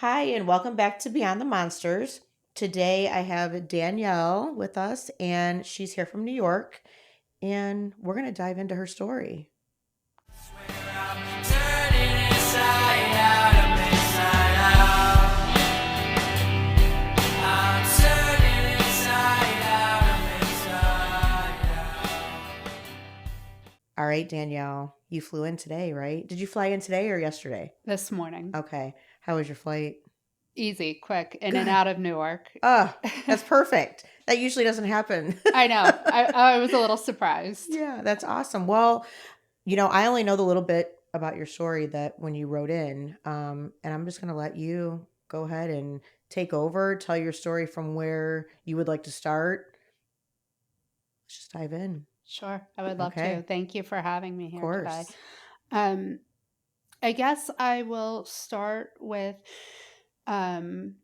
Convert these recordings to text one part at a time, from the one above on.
Hi, and welcome back to Beyond the Monsters. Today I have Danielle with us, and she's here from New York, and we're going to dive into her story. All right, Danielle, you flew in today, right? Did you fly in today or yesterday? This morning. Okay. How was your flight? Easy, quick, in and Good. out of Newark. Oh, that's perfect. That usually doesn't happen. I know. I was a little surprised. Yeah, that's awesome. Well, I only know the little bit about your story that when you wrote in, and I'm just going to let you go ahead and take over, tell your story from where you would like to start. Let's just dive in. Sure, I would love to. Okay, Thank you for having me of here today. course. Um, I guess I will start with um,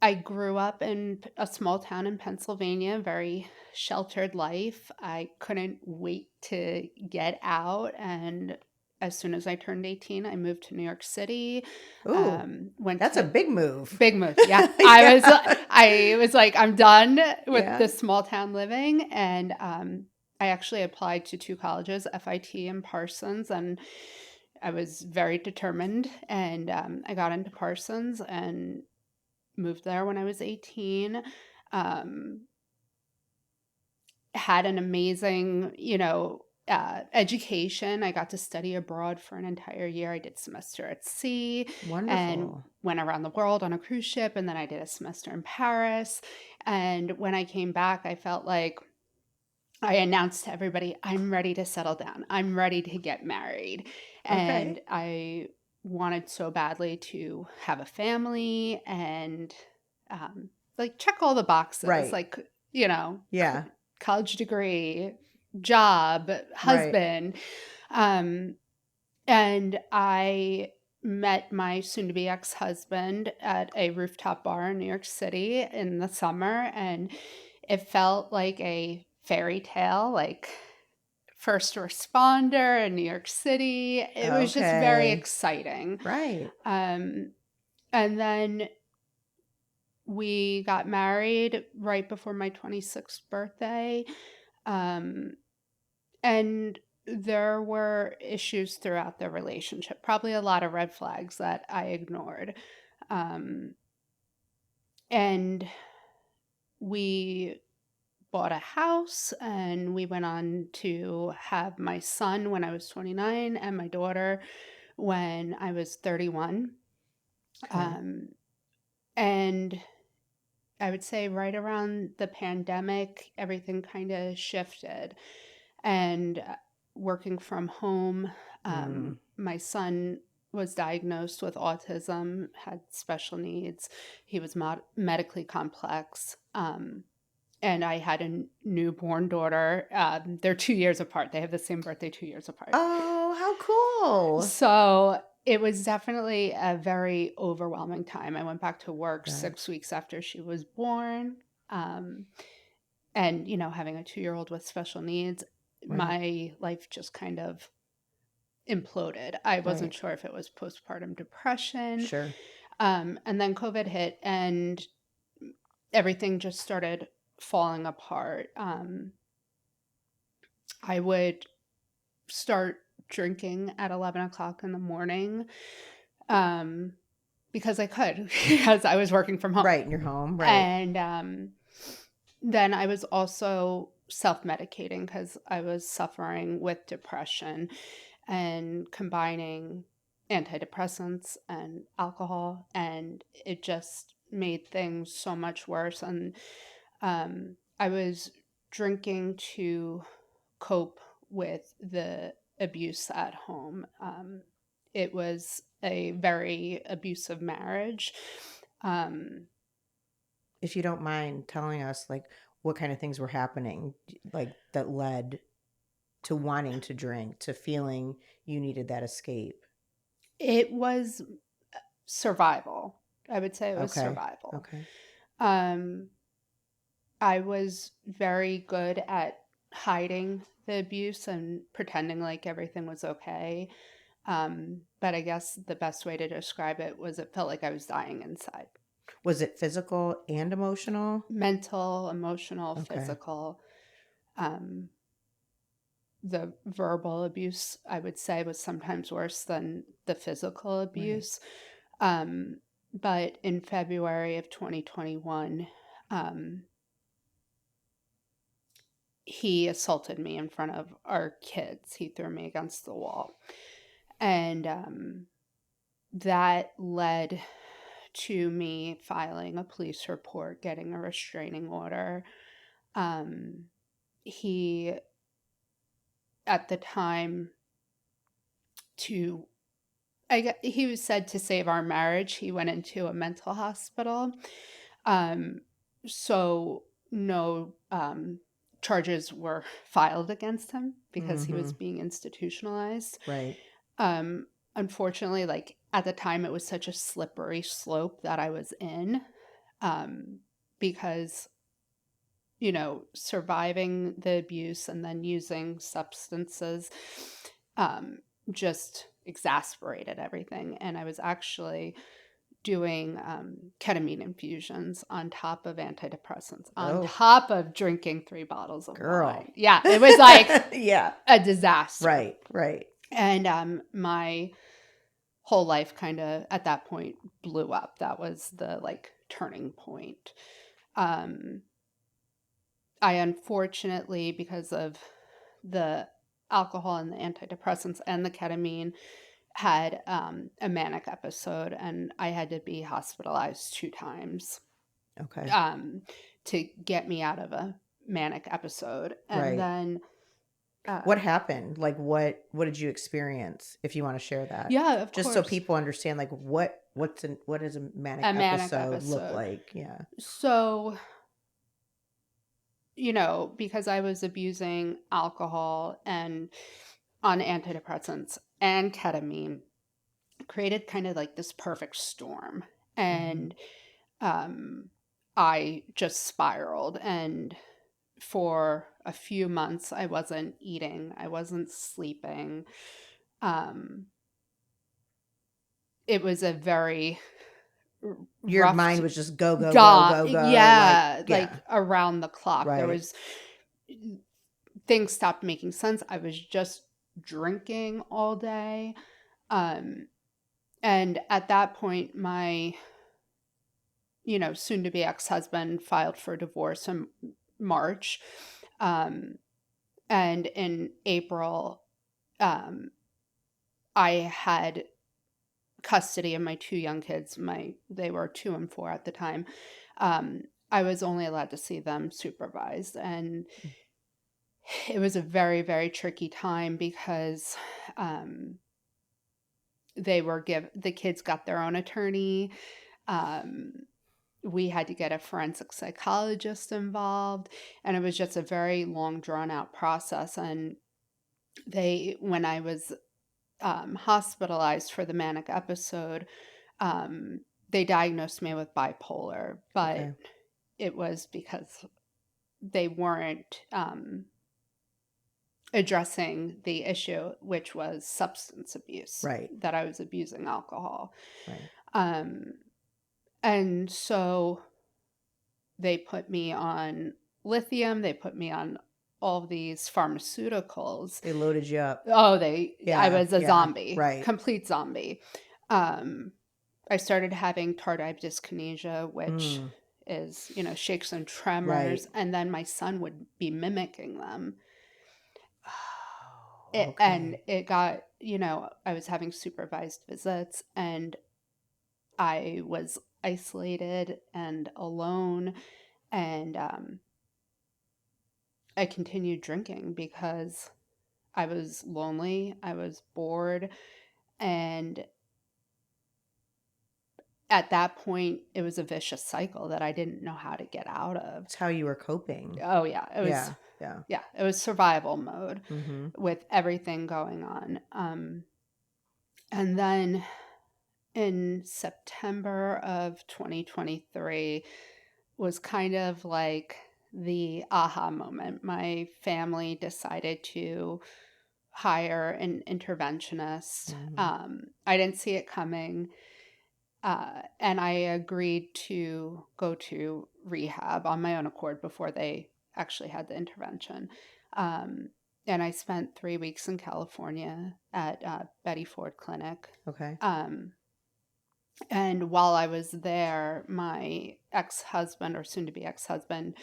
I grew up in a small town in Pennsylvania, very sheltered life. I couldn't wait to get out. And as soon as I turned 18, I moved to New York City. Ooh, Went that's a to big move. Big move, yeah. Yeah. I was like, I'm done with Yeah. this small town living, and I actually applied to two colleges, FIT and Parsons, and I was very determined, and I got into Parsons and moved there when I was 18. Um, had an amazing, education. I got to study abroad for an entire year. I did semester at sea and Wonderful. went around the world on a cruise ship, and then I did a semester in Paris. And when I came back, I felt like I announced to everybody, I'm ready to settle down. I'm ready to get married. And Okay. I wanted so badly to have a family and like check all the boxes, Right. like, Yeah. college degree, job, Right. husband. Um, and I met my soon to be ex husband at a rooftop bar in New York City in the summer. And it felt like a fairy tale, like first responder in New York City. It was just very Okay. exciting. Right. Um, and then we got married right before my 26th birthday. Um, and there were issues throughout the relationship, probably a lot of red flags that I ignored. Um, and we bought a house and we went on to have my son when I was 29 and my daughter when I was 31. Okay. Um, and I would say right around the pandemic, everything kind of shifted. And working from home, Mm. my son was diagnosed with autism, had special needs. He was medically complex. And I had a newborn daughter. They're 2 years apart. They have the same birthday, 2 years apart. Oh, how cool. So it was definitely a very overwhelming time. I went back to work That. 6 weeks after she was born. Um, and, having a 2-year-old with special needs, Right. my life just kind of imploded. I wasn't Right. sure if it was postpartum depression. Sure. And then COVID hit and everything just started falling apart. I would start drinking at 11 o'clock in the morning um, because I could, because I was working from home. Right. In your home. Right. And then I was also self medicating because I was suffering with depression and combining antidepressants and alcohol. And it just made things so much worse. And I was drinking to cope with the abuse at home. It was a very abusive marriage. Um, If you don't mind telling us, like, what kind of things were happening, like, that led to wanting to drink, to feeling you needed that escape. it was survival. I would say it was Okay. survival. Okay. Um, I was very good at hiding the abuse and pretending like everything was okay. But I guess the best way to describe it was it felt like I was dying inside. Was it physical and emotional? Mental, emotional, Okay. physical. Um, the verbal abuse, I would say, was sometimes worse than the physical Right. abuse. Um, but in February of 2021, um, he assaulted me in front of our kids. He threw me against the wall. And that led to me filing a police report, getting a restraining order. Um, he, at the time, to he was said to save our marriage. He went into a mental hospital. Um, so no charges were filed against him because he was Mm-hmm. being institutionalized. Right. Um, Unfortunately, like at the time, it was such a slippery slope that I was in, because surviving the abuse and then using substances um, just exasperated everything. And I was actually doing ketamine infusions on top of antidepressants, on Oh, top of drinking 3 bottles of girl. wine. Yeah, it was like Yeah. a disaster. Right. Right. And my whole life kind of at that point blew up. That was the like turning point. Um, I unfortunately, because of the alcohol and the antidepressants and the ketamine, had a manic episode, and I had to be hospitalized 2 times Okay. um, to get me out of a manic episode. And Right. then, What um, happened? Like what did you experience if you want to share that? yeah, of Just so course, people understand like what does a manic a manic episode look episode. like? Yeah. So, because I was abusing alcohol and on antidepressants and ketamine, created kind of like this perfect storm. Mhm. And um, I just spiraled. And for a few months, I wasn't eating, I wasn't sleeping. Um, it was a very Your rough, mind was just go go go gone. go go like Yeah, yeah. like around the clock. There Right. was things stopped making sense. I was just drinking all day. Um, and at that point, my soon to be ex husband filed for divorce in March. Um, and in April, um, I had custody of my 2 young kids. They were 2 and 4 at the time. Um, I was only allowed to see them supervised, and it was a very, very tricky time because um, the kids got their own attorney. Um, we had to get a forensic psychologist involved, and it was just a very long drawn out process. And when I was hospitalized for the manic episode, um, they diagnosed me with bipolar, but Okay. it was because they weren't addressing the issue, which was substance abuse, Right. that I was abusing alcohol. Right. Um, and so they put me on lithium, they put me on all these pharmaceuticals. They loaded you up. Oh, I Yeah. was a Yeah. zombie, Right. complete zombie. Um, I started having tardive dyskinesia, which Mm. is, shakes and tremors, Right. and then my son would be mimicking them. Oh, And okay. it got, I was having supervised visits, and I was isolated and alone, and I continued drinking because I was lonely, I was bored, and at that point, it was a vicious cycle that I didn't know how to get out of. It's how you were coping. Oh yeah, Yeah. Yeah. it was survival mode Mhm. with everything going on. And then in September of 2023 was kind of like the aha moment. My family decided to hire an interventionist. Mhm. I didn't see it coming. And I agreed to go to rehab on my own accord before they actually had the intervention. Um, and I spent 3 weeks in California at Betty Ford Clinic. Okay. Um, and while I was there, my ex husband, or soon to be ex husband,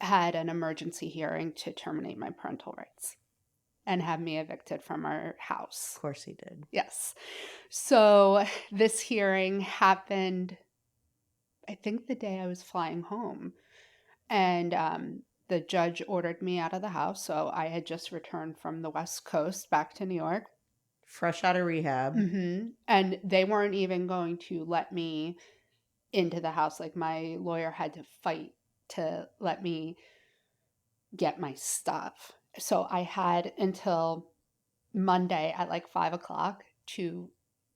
had an emergency hearing to terminate my parental rights and have me evicted from our Of house. course he did. Yes. So this hearing happened, I think, the day I was flying home. And the judge ordered me out of the house. So I had just returned from the West Coast back to New York. Fresh out of rehab. And they weren't even going to let me into the house. Like, my lawyer had to fight to let me get my stuff. So I had until Monday at like 5 o'clock to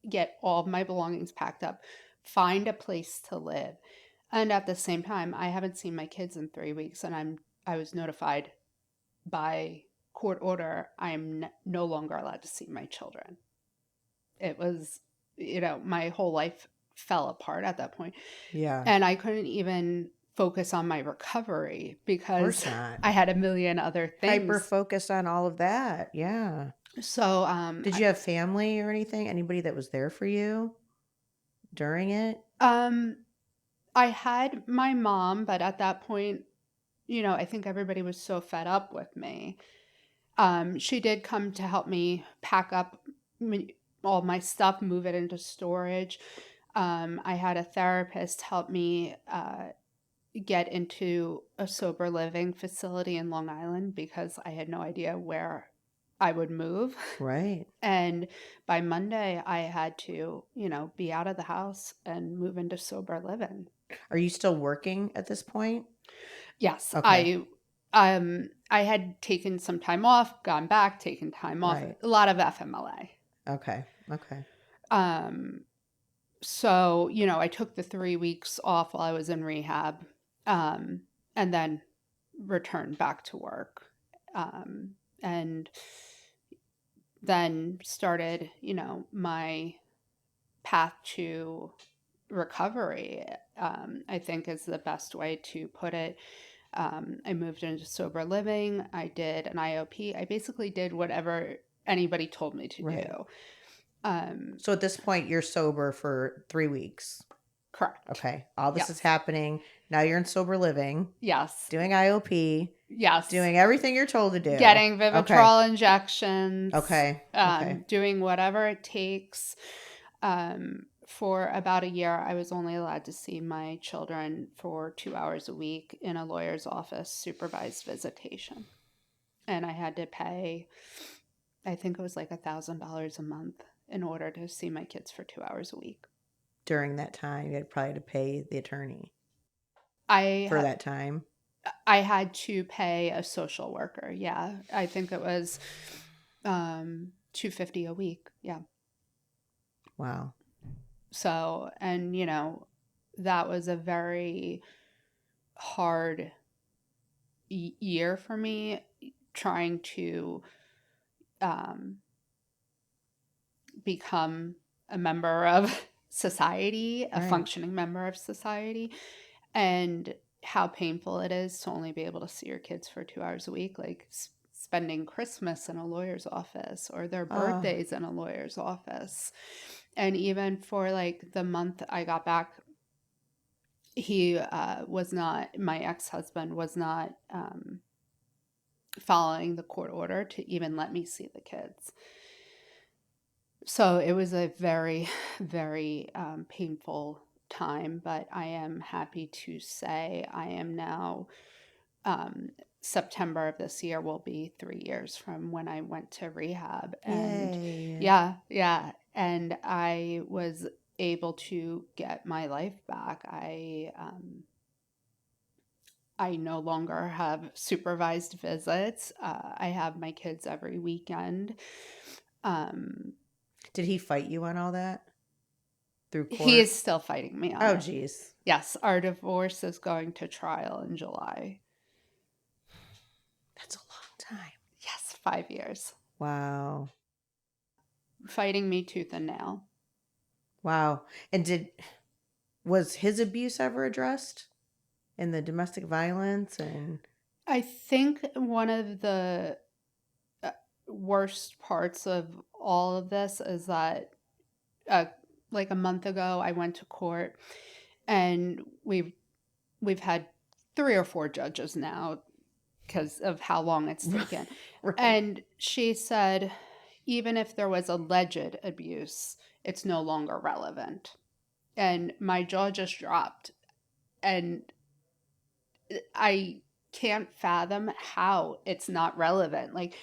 get all of my belongings packed up, find a place to live. And at the same time, I haven't seen my kids in 3 weeks, and I was notified by court order I am no longer allowed to see my children. It was, my whole life fell apart at that point, Yeah. and I couldn't even focus on my recovery Of course because not. I had a million other Hyper things. focused on all of that. Yeah. So, Did you have family or anything? Anybody that was there for you during it? um, I had my mom, but at that point, I think everybody was so fed up with me. She did come to help me pack up all my stuff, move it into storage. I had a therapist help me get into a sober living facility in Long Island because I had no idea where I would move. Right. And by Monday, I had to, be out of the house and move into sober living. Are you still working at this point? Yes, Okay. I had taken some time off, gone back, taken time off, Right. a lot of FMLA. Okay. Okay. Um, so, I took the 3 weeks off while I was in rehab, um, and then returned back to work. And then started, my path to recovery, I think is the best way to put it. I moved into sober living. I did an IOP. I basically did whatever anybody told me to do. Right. Um, So at this point, you're sober for 3 weeks. correct. Okay. All this is Yes. happening. Now you're in sober living, Yes. doing IOP, Yes. doing everything you're told to do. Getting Okay. Vivitrol injections, Okay. Okay. doing whatever it takes. For about a year, I was only allowed to see my children for 2 hours a week in a lawyer's office, supervised visitation. And I had to pay, I think it was like $1,000 a month in order to see my kids for 2 hours a week. During that time, you had probably to pay the attorney I for ha- that time. I had to pay a social worker. Yeah, I think it was $250 a week. Yeah. Wow. So, and that was a very hard year for me, trying to um, become a member of society, a Right. functioning member of society, and how painful it is to only be able to see your kids for 2 hours a week, like spending Christmas in a lawyer's office or their Oh, birthdays in a lawyer's office. And even for like the month I got back, he was not, my ex-husband was not following the court order to even let me see the kids. So it was a very, very painful time, but I am happy to say I am now, um, September of this year will be 3 years from when I went to rehab. And yay. yeah, yeah. And I was able to get my life back. I no longer have supervised visits. I have my kids every weekend. Um, Did he fight you on all that through he court? is still fighting me on Oh, it. geez. Yes, our divorce is going to trial in July. That's a long time. Yes, 5 years. Wow. fighting me tooth and nail. Wow. And was his abuse ever addressed in the domestic violence and I think one of the uh, worst parts of all of this is that uh, like a month ago I went to court, and we've had 3 or 4 judges now because of how long it's taken. right? And she said even if there was alleged abuse, it's no longer relevant. And my jaw just dropped, and I can't fathom how it's not relevant. Like,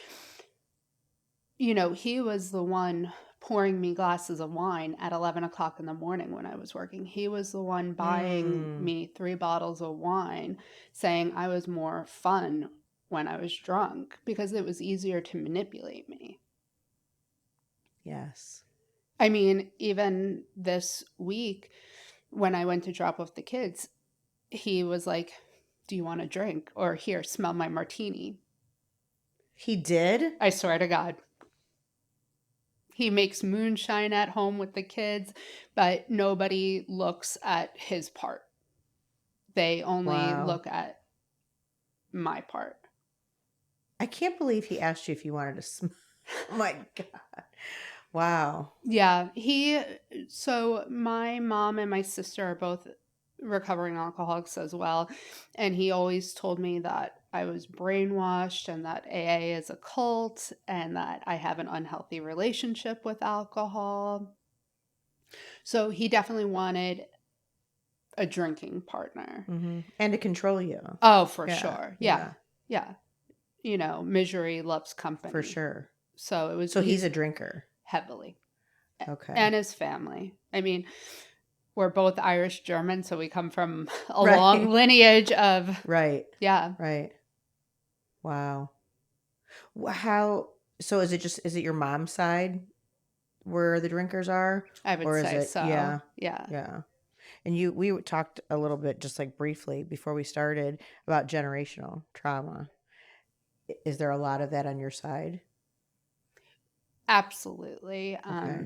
he was the one pouring me glasses of wine at 11 o'clock in the morning when I was working. He was the one buying Mm, me 3 bottles of wine, saying I was more fun when I was drunk because it was easier to manipulate me. yes. I mean, even this week when I went to drop off the kids, he was like, "Do you want a drink?" Or, "Here, smell my martini." He did? I swear to God. He makes moonshine at home with the kids, but nobody looks at his part. They only Wow. look at my part. I can't believe he asked you if you wanted to smoke. Oh my God. Wow. Yeah, so my mom and my sister are both recovering alcoholics as well. And he always told me that I was brainwashed and that AA is a cult and that I have an unhealthy relationship with alcohol. So he definitely wanted a drinking partner. And to control you. Oh, for Yeah. sure. Yeah. Yeah. Yeah. Misery loves For company. sure. So So he's a drinker. heavily. Okay. And his family. I mean, we're both Irish German, so we come from a long Right. lineage of, Right. yeah, Right. Wow. How, so is it your mom's side where the drinkers are? I would Or is say it, so. yeah. Yeah. Yeah. And we talked a little bit, just like briefly before we started, about generational trauma. Is there a lot of that on your side? Absolutely. Okay.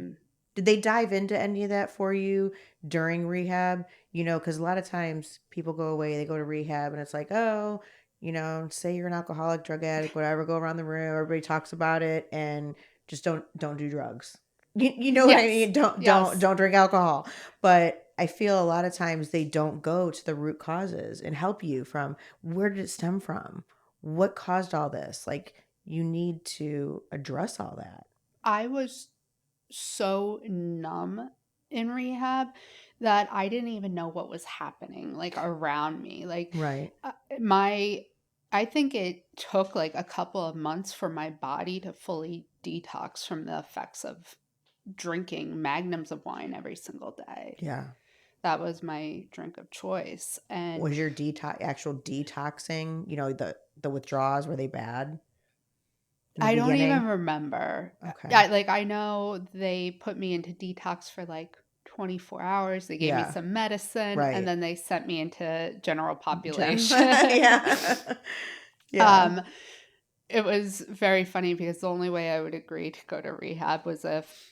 Did they dive into any of that for you during rehab? Because a lot of times people go away, they go to rehab, and it's like, oh, say you're an alcoholic, drug addict, whatever, go around the room, everybody talks about it, and just don't do drugs. You know what I Yes. mean? Don't don't Yes. don't drink alcohol. But I feel a lot of times they don't go to the root causes and help you from where did it stem from? What caused all this? Like you need to address all that. I was so numb in rehab that I didn't even know what was happening like around me. Like Right. my I think it took like a couple of months for my body to fully detox from the effects of drinking magnums of wine every single day. Yeah. That was my drink of choice. And Was your actual detoxing, the withdrawals, were they bad in the I don't even beginning? remember. Okay. I know they put me into detox for like 24 hours. They gave me Yeah. some medicine and Right. then they sent me into general Jen. population. Yeah. Yeah. um, it was very funny because the only way I would agree to go to rehab was if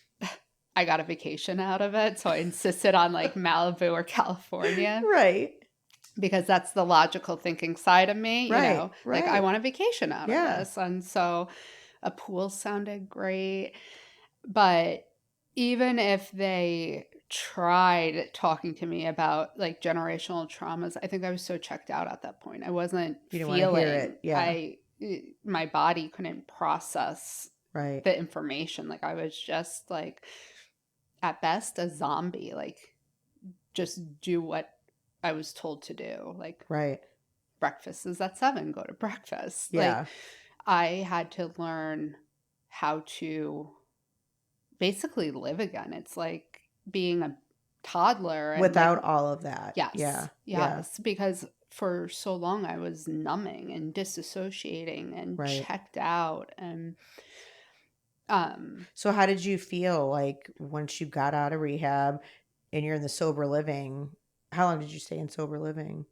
I got a vacation out of it. So I insisted on like Malibu or California Right. because that's the logical thinking side of me, Right. like I Right. want a vacation out of Yeah. this. And so a pool sounded great. But even if they tried talking to me about like generational traumas, I think I was so checked out at that point. I wasn't You didn't want to hear feeling, it. Yeah. my body couldn't process Right. the information. Like I was just like, at best, a zombie. Like just do what I was told to do. Like Right. breakfast is at 7, go to breakfast. Like Yeah. I had to learn how to basically live again. It's like being a toddler and like, Without all of that. yes, Yeah. Yeah. yes, because for so long I was numbing and disassociating and Right. checked out. And um So how did you feel like once you got out of rehab and you're in the sober living? How long did you stay in sober living?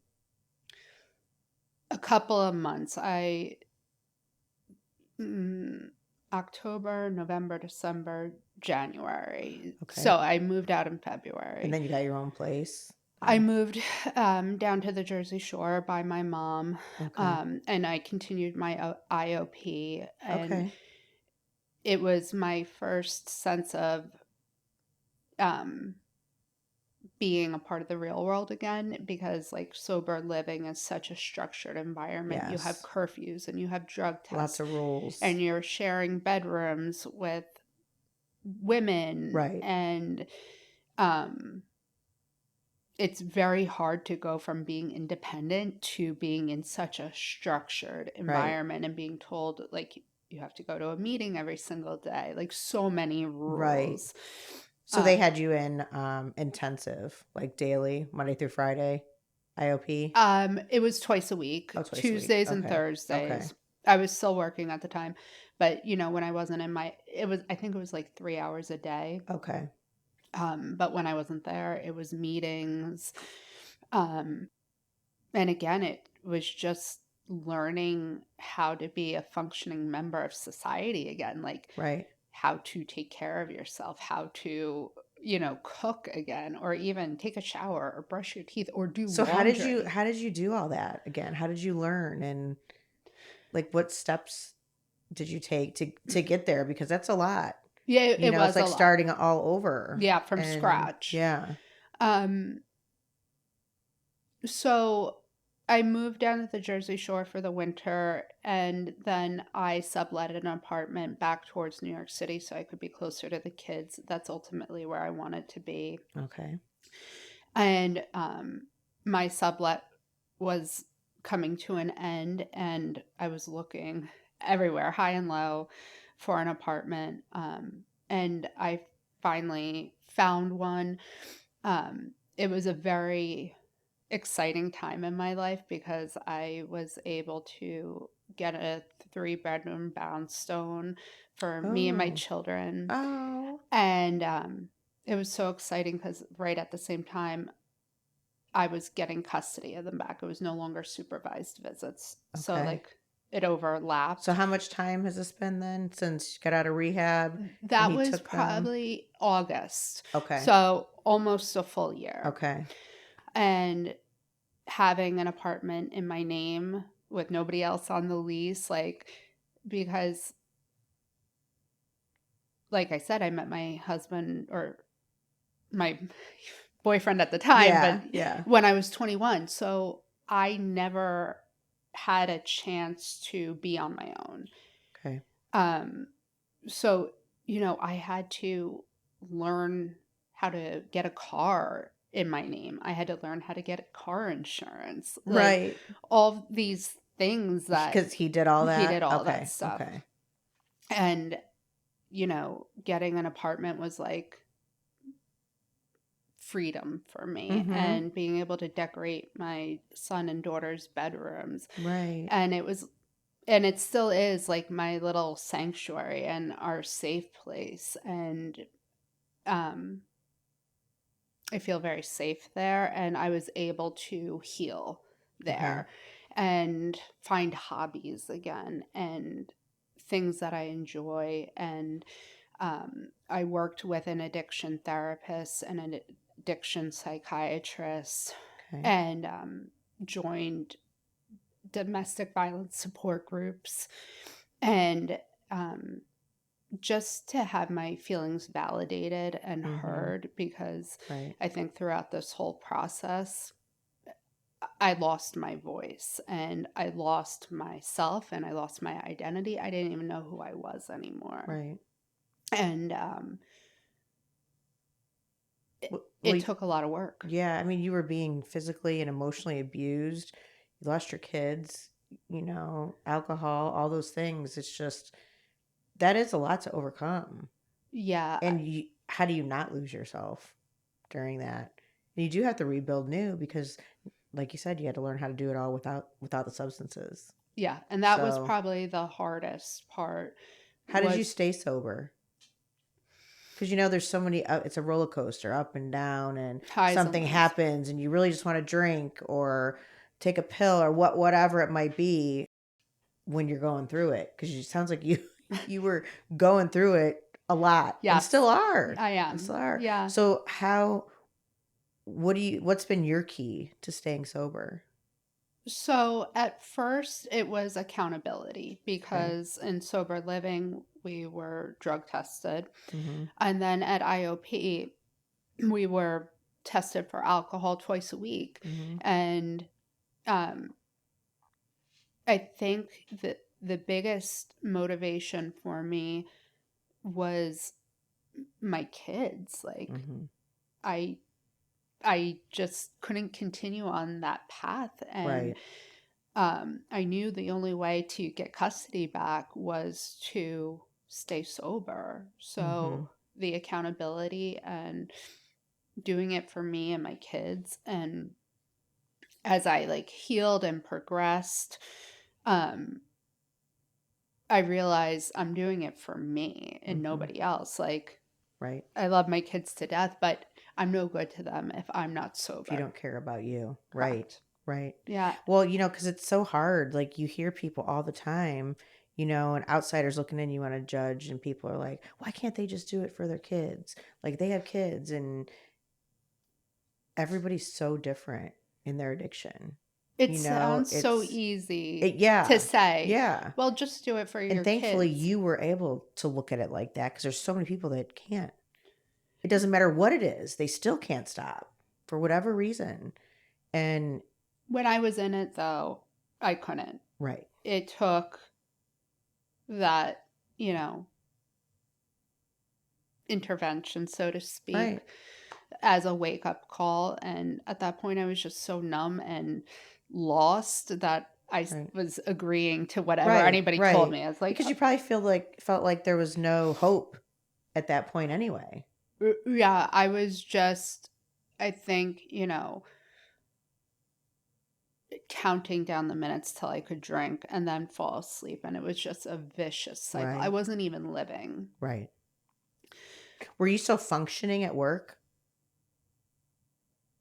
a couple of months. I mm, October, November, December, January. Okay. So I moved out in And February. then you got your own place. I Yeah. moved down to the Jersey Shore by my mom, Okay. and I continued my IOP, and Okay. it was my first sense of um, being a part of the real world again, because like sober living is such a structured environment. You have Yes. curfews and you have drug Lots tests, of rules. and you're sharing bedrooms with women, Right. and um, it's very hard to go from being independent to being in such a structured Right. environment and being told like you have to go to a meeting every single day, like so many Right. rules. So they um, had you in intensive, like daily, Monday through Friday, IOP? it was twice a week, Oh, twice a week. Tuesdays and Okay. Okay. Thursdays. I was still working at the time, but when I wasn't in my, it was, I think it was like 3 hours a day. Okay. But when I wasn't there, it was meetings. Um, and again, it was just learning how to be a functioning member of society again, like Right. how to take care of yourself, how to, cook again, or even take a shower or brush your teeth or do So laundry. how did you do all that again? How did you learn, and like what steps did you take to get there, because that's a lot. Yeah, You it know, it's was a like lot. starting all over. Yeah, from And scratch. yeah. Um, so I moved down to the Jersey Shore for the winter, and then I sublet an apartment back towards New York City so I could be closer to the kids. That's ultimately where I wanted to be. Okay. And my sublet was coming to an end, and I was looking everywhere, high and low, for an apartment. And I finally found one. It was a very exciting time in my life because I was able to get a 3 bedroom brownstone for me and my Oh. children. Oh. And it was so exciting because right at the same time, I was getting custody of them back. It was no longer supervised visits. So, Okay. like, it So overlapped. how much time has this been then since you got out of rehab and That he was took them? probably August. Okay. So, almost a full year. Okay. And having an apartment in my name with nobody else on the lease, like, because, like I said, I met my husband or my boyfriend at the time, but Yeah. Yeah. when I was 21. So, I never had a chance to be on my own. Okay. Um, so, I had to learn how to get a car in my name. I had to learn how to get car insurance. Like Right. all these things that Because he did all he that. did all that Okay. stuff. Okay. And, getting an apartment was like freedom for me, Mm-hmm. and being able to decorate my son and daughter's bedrooms. Right. And it still is like my little sanctuary and our safe place. And um, I feel very safe there. And I was able to heal Okay. there and find hobbies again and things that I enjoy. And I worked with an addiction therapist and an addiction psychiatrist, Okay. and joined domestic violence support groups, and um, just to have my feelings validated and Mm-hmm. heard, because Right. I think throughout this whole process, I lost my voice and I lost myself and I lost my identity. I didn't even know who I was anymore. Right. And Well, it took a lot of work. yeah, I mean, you were being physically and emotionally abused. You lost your kids, you know, alcohol, all those things. It's just that is a lot to overcome. Yeah. And how do you not lose yourself during that? And you do have to rebuild new because, like you said, you had to learn how to do it all without the substances. Yeah. And that was So, probably the hardest part how did you was stay sober? Because there's so many. It's a roller coaster, up and down, and highs and something lows. happens, and you really just want to drink or take a pill or whatever it might be when you're going through it. Because it sounds like you you were going through it a lot and still Yes, are. I And am. still are. Yeah. So what's been your key to staying sober? So at first, it was accountability Okay. because in sober living, we were drug tested. Mhm. And then at IOP, we were tested for alcohol twice a week. Mhm. And um, I think that the biggest motivation for me was my kids. Like, Mhm. I I just couldn't continue on that path. And Right. I knew the only way to get custody back was to stay sober. Mhm. So the accountability and doing it for me and my kids. And as I like healed and progressed, um, I realized I'm doing it for me and Mhm. nobody else. Like, Right. I love my kids to death, but I'm no good to them if I'm not If you sober. don't care about you. Right. Correct. Right. Yeah. Well, because it's so hard. Like you hear people all the time, and outsiders looking in, you want to judge, and people are like, why can't they just do it for their kids? Like they have kids, and everybody's so different in their addiction. It sounds so It's easy it, to yeah. say, Yeah. well, just do it for And your thankfully, kids. you were able to look at it like that because there's so many people that can't. It doesn't matter what it is, they still can't stop for whatever reason. And When I was in it, though, I couldn't. right, It took that, you know, intervention, so to speak, right, as a wake up call. And at that point, I was just so numb and lost that right, was agreeing to whatever right, anybody told right. me. I was like, Because you probably felt like there was no hope at that point anyway. Yeah, I was just, I think, counting down the minutes till I could drink and then fall asleep. And it was just a vicious cycle. I Right, wasn't even living. right. Were you still functioning at work?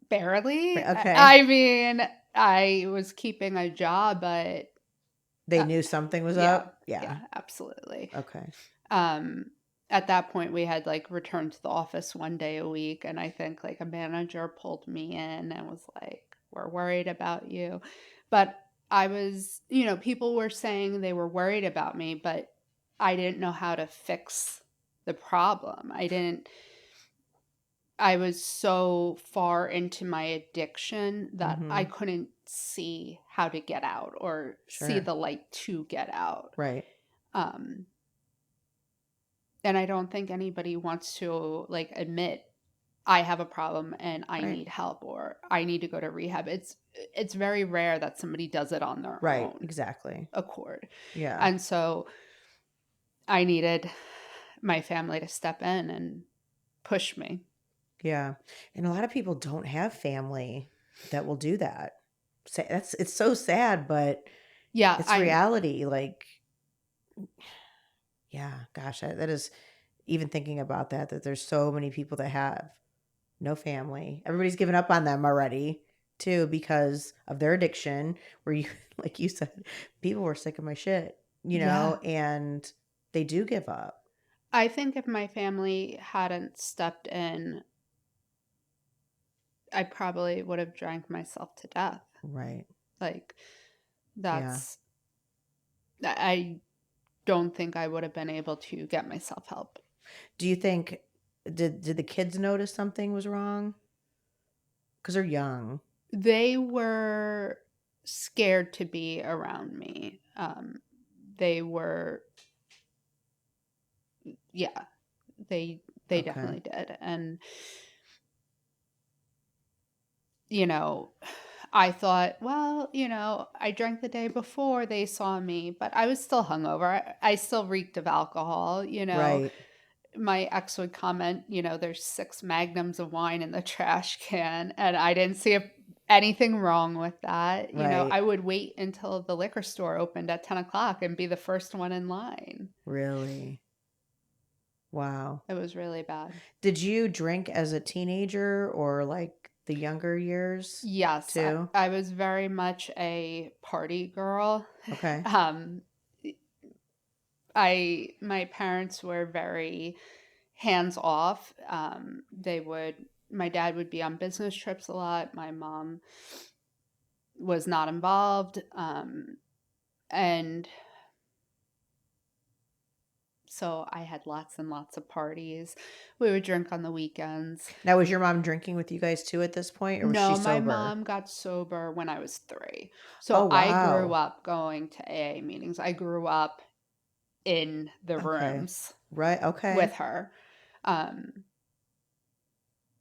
Barely. Right, okay. I mean, I was keeping a job, but They uh, knew something was yeah, up? Yeah. yeah, absolutely. Okay. Um, at that point, we had like returned to the office one day a week, and I think like a manager pulled me in and was like, "We're worried about you," but I was, people were saying they were worried about me, but I didn't know how to fix the problem. I was so far into my addiction that I Mhm. couldn't see how to get out or see Sure. the light to get out. Right. Um, and I don't think anybody wants to like admit I have a problem and I Right. need help or I need to go to rehab. It's very rare that somebody does it on their Right. own Exactly. accord. Yeah. And so I needed my family to step in and push me. Yeah. And a lot of people don't have family that will do that. It's so sad, but Yeah, it's I reality. Like, yeah, gosh, that is even thinking about that there's so many people that have no family. Everybody's given up on them already, too, because of their addiction. Where you, like you said, people were sick of my shit, yeah. and they do give up. I think if my family hadn't stepped in, I probably would have drank myself to death. Right. Like Yeah. that's I don't think I would have been able to get myself help. Do you think, did the kids notice something was wrong? Because they're young. They were scared to be around me. They were, yeah, they Okay. definitely did. And you know, I thought, well, I drank the day before they saw me, but I was still hungover. I still reeked of alcohol. Right. My ex would comment, there's 6 magnums of wine in the trash can, and I didn't see anything wrong with that. Right. I would wait until the liquor store opened at 10 o'clock and be the first one in line. Really. Wow. It was really bad. Did you drink as a teenager or like the younger years Yes, too? I was very much a party girl. Okay. Um, My parents were very hands off. My dad would be on business trips a lot. My mom was not involved. And so I had lots and lots of parties. We would drink on the weekends. Now, was your mom drinking with you guys too at this point, or was she No, my sober? mom got sober when I was 3. Oh, So I grew wow. up going to AA meetings. I grew up in the Okay. rooms Right. with Okay. her, um,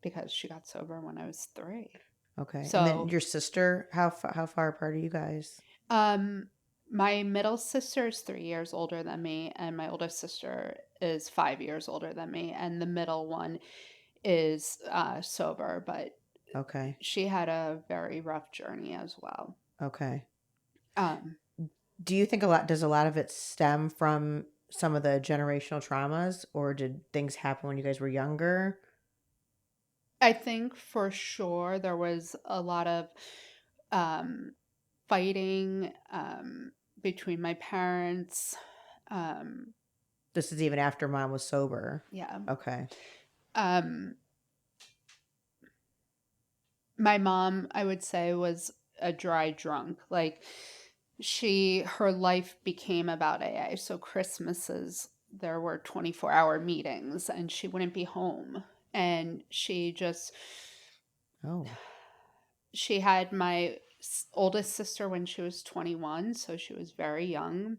because she got sober when I was 3. Okay. And then So, your sister, how far apart are you guys? um, my middle sister is 3 years older than me, and my oldest sister is 5 years older than me, and the middle one is sober, but Okay. she had a very rough journey as well. Okay. Um, Do you think does a lot of it stem from some of the generational traumas, or did things happen when you guys were younger? I think for sure there was a lot of um, fighting between my parents. Um, This is even after mom was sober. yeah. Okay. Um, my mom, I would say, was a dry drunk. Like her life became about AA. So Christmases, there were 24-hour meetings and she wouldn't be home. And Oh, she had my oldest sister when she was 21. So she was very young.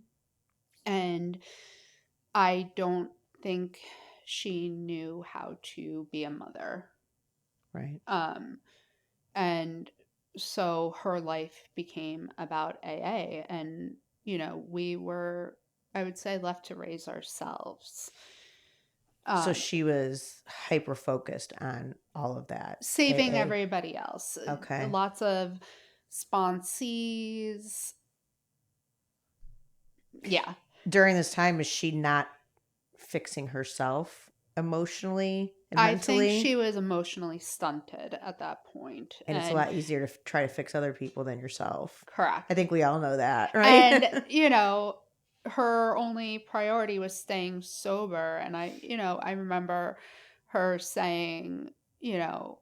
And I don't think she knew how to be a mother. right. Um, and so her life became about AA. And, we were, I would say, left to raise ourselves. So Um, she was hyper focused on all of that. Saving AA. everybody else. Okay. Lots of sponsees. Yeah. During this time, is she not fixing herself emotionally and I think mentally? she was emotionally stunted at that point. And it's a And lot easier to try to fix other people than yourself. I correct. think we all know that, right? And, her only priority was staying sober. And I remember her saying, you know,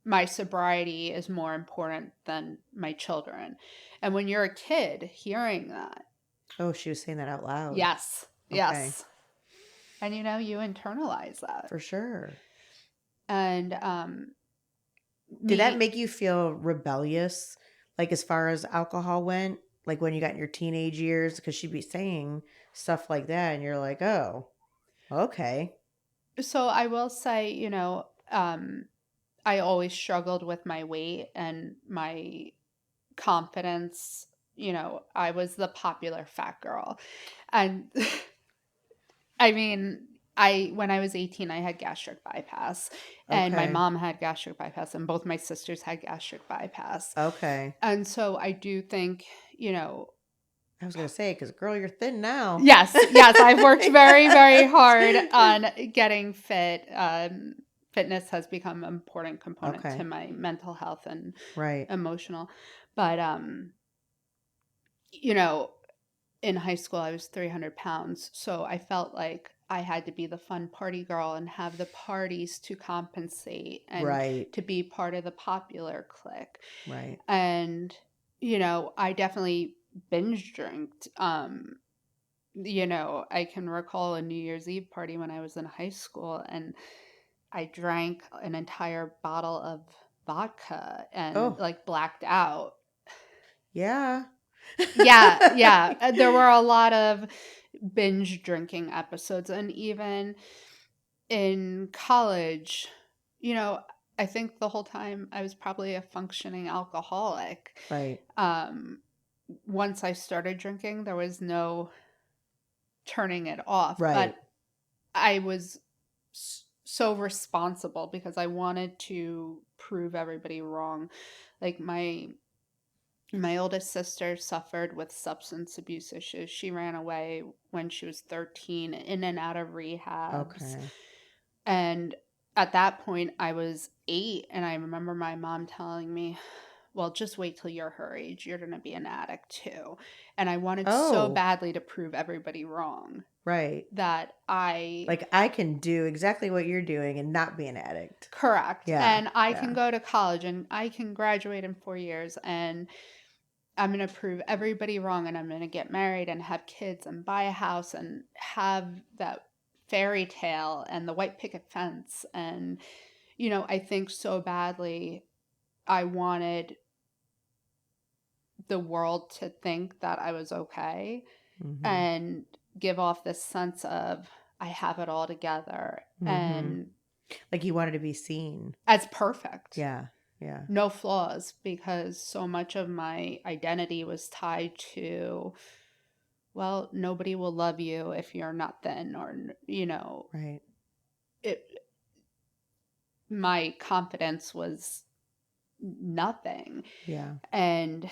my sobriety is more important than my children. And when you're a kid hearing that, Oh, she was saying that out loud. yes, Okay. yes. And you internalize that. For sure. And Did that me make you feel rebellious, like as far as alcohol went? Like when you got in your teenage years? Because she'd be saying stuff like that, and you're like, oh, okay. So I will say, I always struggled with my weight and my confidence. I was the popular fat girl. And I mean, when I was 18, I had gastric bypass, and my Okay. mom had gastric bypass, and both my sisters had gastric bypass. Okay. And so I do think, I was going to say, because girl, you're thin now. yes, yes, I've worked very, very hard Yeah. on getting fit. Fitness has become an important component to Okay. my mental health and Right. emotional. But, you know, in high school, I was 300 pounds. So I felt like I had to be the fun party girl and have the parties to compensate and Right. to be part of the popular clique. Right. And, I definitely binge drinked. I can recall a New Year's Eve party when I was in high school, and I drank an entire bottle of vodka and Oh, like blacked out. yeah. Yeah, yeah. There were a lot of binge drinking episodes. And even in college, you know, I think the whole time I was probably a functioning alcoholic. Right. Um, Once I started drinking, there was no turning it off. But Right. I was so responsible because I wanted to prove everybody wrong. Like my oldest sister suffered with substance abuse issues. She ran away when she was 13, in and out of rehabs. Okay. And at that point, I was 8, and I remember my mom telling me, well, just wait till you're her age. You're going to be an addict too. And I wanted so Oh, badly to prove everybody wrong right. that I, Like I can do exactly what you're doing and not be an addict. correct. Yeah. And I can Yeah. go to college and I can graduate in 4 years and I'm going to prove everybody wrong and I'm going to get married and have kids and buy a house and have that fairy tale and the white picket fence. And, I think so badly I wanted the world to think that I was okay Mhm. and give off this sense of I have it all together Mhm. and Like you wanted to be seen. as perfect, Yeah. Yeah. no flaws, because so much of my identity was tied to, well, nobody will love you if you're not thin, or, Right. it, my confidence was nothing. Yeah. And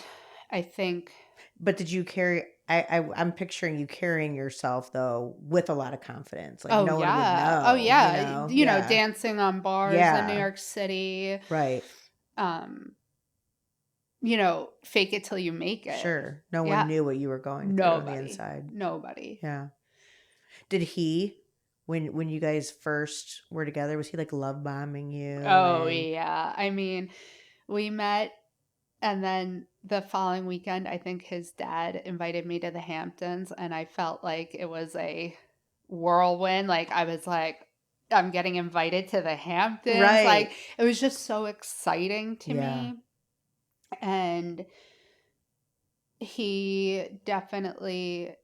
I think, But did you carry I'm picturing you carrying yourself though with a lot of confidence. Like oh no one would yeah, oh know, you yeah, know? Yeah. dancing on bars in New Yeah. York City, Right. um, fake it till you make it. Sure. No one Yeah, knew what you were going through on the nobody, inside. nobody. Yeah. Did he when you guys first were together, was he like love bombing you Oh and yeah, I mean, we met. And then the following weekend, I think his dad invited me to the Hamptons, and I felt like it was a whirlwind. Like, I was like, I'm getting invited to the Hamptons. Like, right. it was just so exciting to Yeah. me. And he definitely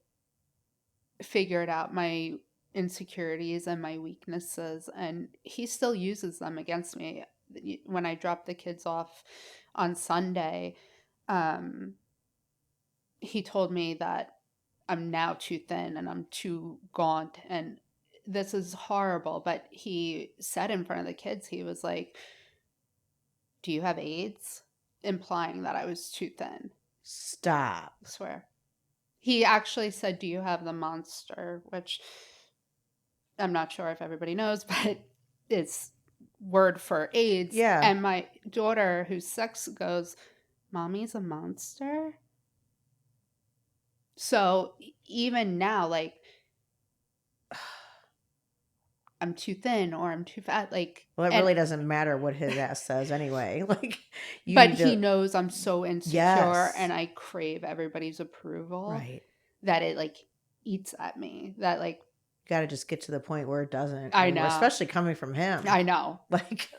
figured out my insecurities and my weaknesses, and he still uses them against me. When I drop the kids off on Sunday, um, he told me that I'm now too thin and I'm too gaunt and this is horrible. But he said in front of the kids, he was like, do you have AIDS? Implying that I was too thin. Stop. I swear. He actually said, do you have the monster? Which I'm not sure if everybody knows, but it's word for AIDS. Yeah. And my daughter, who's 6, goes, Mommy's a monster? So even now, like, I'm too thin or I'm too fat, like, Well, it and really doesn't matter what his ass says anyway. Like you but need he to knows I'm so insecure yes. and I crave everybody's approval Right. that it like eats at me. That like Got to just get to the point where it doesn't I anymore, know. especially coming from him. I know. Like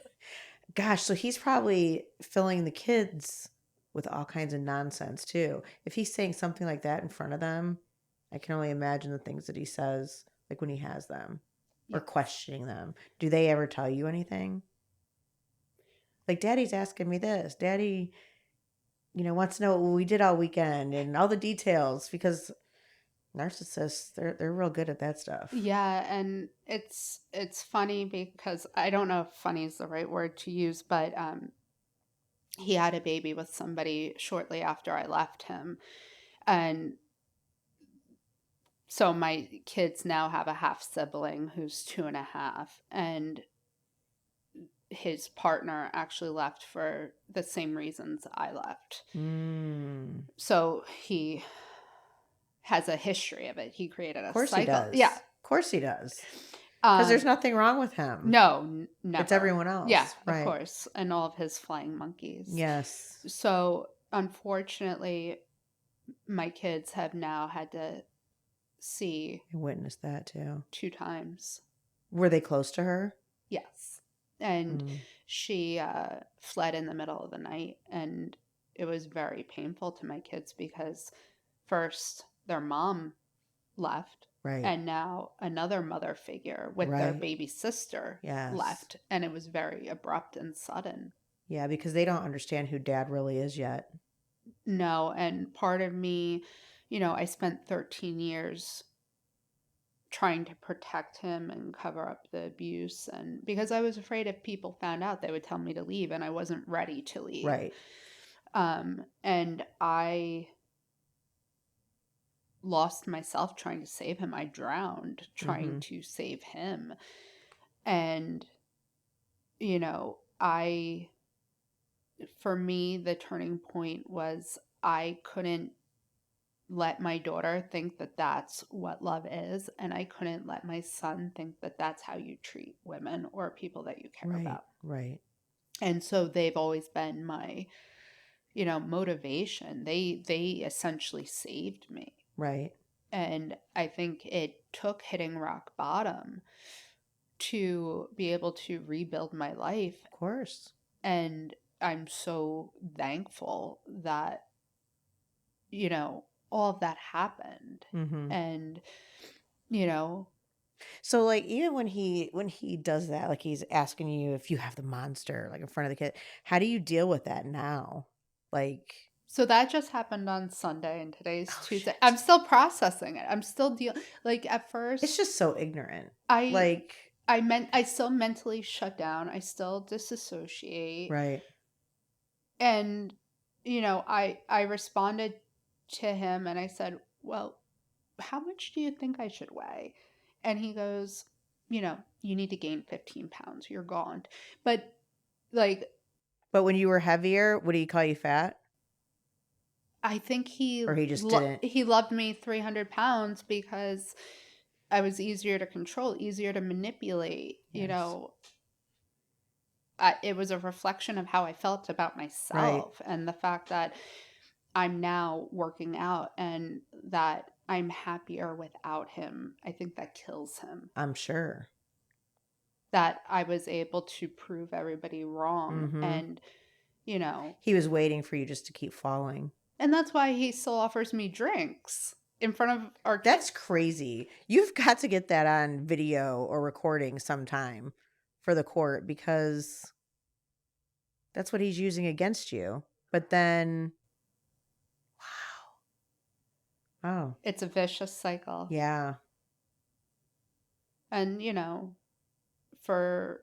gosh, so he's probably filling the kids with all kinds of nonsense too. If he's saying something like that in front of them, I can only imagine the things that he says, like when he has them or Yeah. questioning them. Do they ever tell you anything? Like, Daddy's asking me this. Daddy, wants to know what we did all weekend and all the details because narcissists, they're real good at that stuff. Yeah, and it's funny because I don't know if funny is the right word to use, but he had a baby with somebody shortly after I left him. And so my kids now have a half sibling who's 2.5, and his partner actually left for the same reasons I left. Mm. So he has a history of it. He created Of a course he cycle. does. Yeah. Of course he does. Because there's Um, nothing wrong with him. no, It's never. everyone Yeah, else. of Right. course. And all of his flying monkeys. Yes. So unfortunately, my kids have now had to see I witnessed that too. 2 times. Were they close to her? Yes. And Mm. she fled in the middle of the night. And it was very painful to my kids because first their mom left. Right. And now another mother figure with their Right. baby sister Yes. left. And it was very abrupt and sudden. Yeah, because they don't understand who dad really is yet. No. And part of me, I spent 13 years trying to protect him and cover up the abuse, and because I was afraid if people found out they would tell me to leave and I wasn't ready to leave. Right. And I lost myself trying to save him. I drowned trying Mm-hmm. to save him. And I for me, the turning point was I couldn't let my daughter think that that's what love is, and I couldn't let my son think that that's how you treat women or people that you care Right. about. Right. And so they've always been my, motivation. They essentially saved me. Right. And I think it took hitting rock bottom to be able to rebuild my life. Of course. And I'm so thankful that, all of that happened. Mm-hmm. And, you know, So like even when he does that, like he's asking you if you have the monster like in front of the kid, how do you deal with that now? Like, so that just happened on Sunday and today's oh Tuesday. shit. I'm still processing it. I'm still like at It's first just so ignorant. I Like, I still mentally shut down. I still disassociate. right. And I responded to him and I said, "Well, how much do you think I should weigh?" And he goes, "You need to gain 15 pounds. You're gone." But like But when you were heavier, would he call you fat? I think Or he just didn't? he loved me 300 pounds because I was easier to control, easier to manipulate. Yes. It was a reflection of how I felt about Right. myself and the fact that I'm now working out and that I'm happier without him. I think that kills him. I'm sure. That I was able to prove everybody wrong Mm-hmm. and, you know, He was waiting for you just to keep falling. and that's why he still offers me drinks in front of our kids. That's crazy. You've got to get that on video or recording sometime for the court because that's what he's using against you. But then, wow. Oh, It's a vicious cycle. yeah. And, for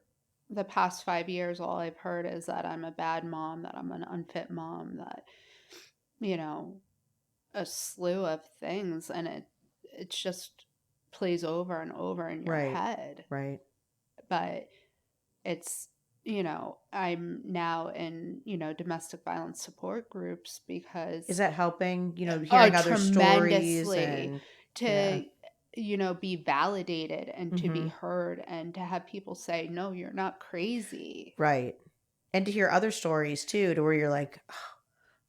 the past 5 years, all I've heard is that I'm a bad mom, that I'm an unfit mom, that, you know, a slew of things. And it just plays over and over in your Right. head. Right. But it's, I'm now in, domestic violence support groups Is because, that helping, oh, hearing other stories tremendously and yeah. to, be validated and to be Mm-hmm. heard and to have people say, no, you're not crazy. Right. And to hear other stories too, to where you're like, oh,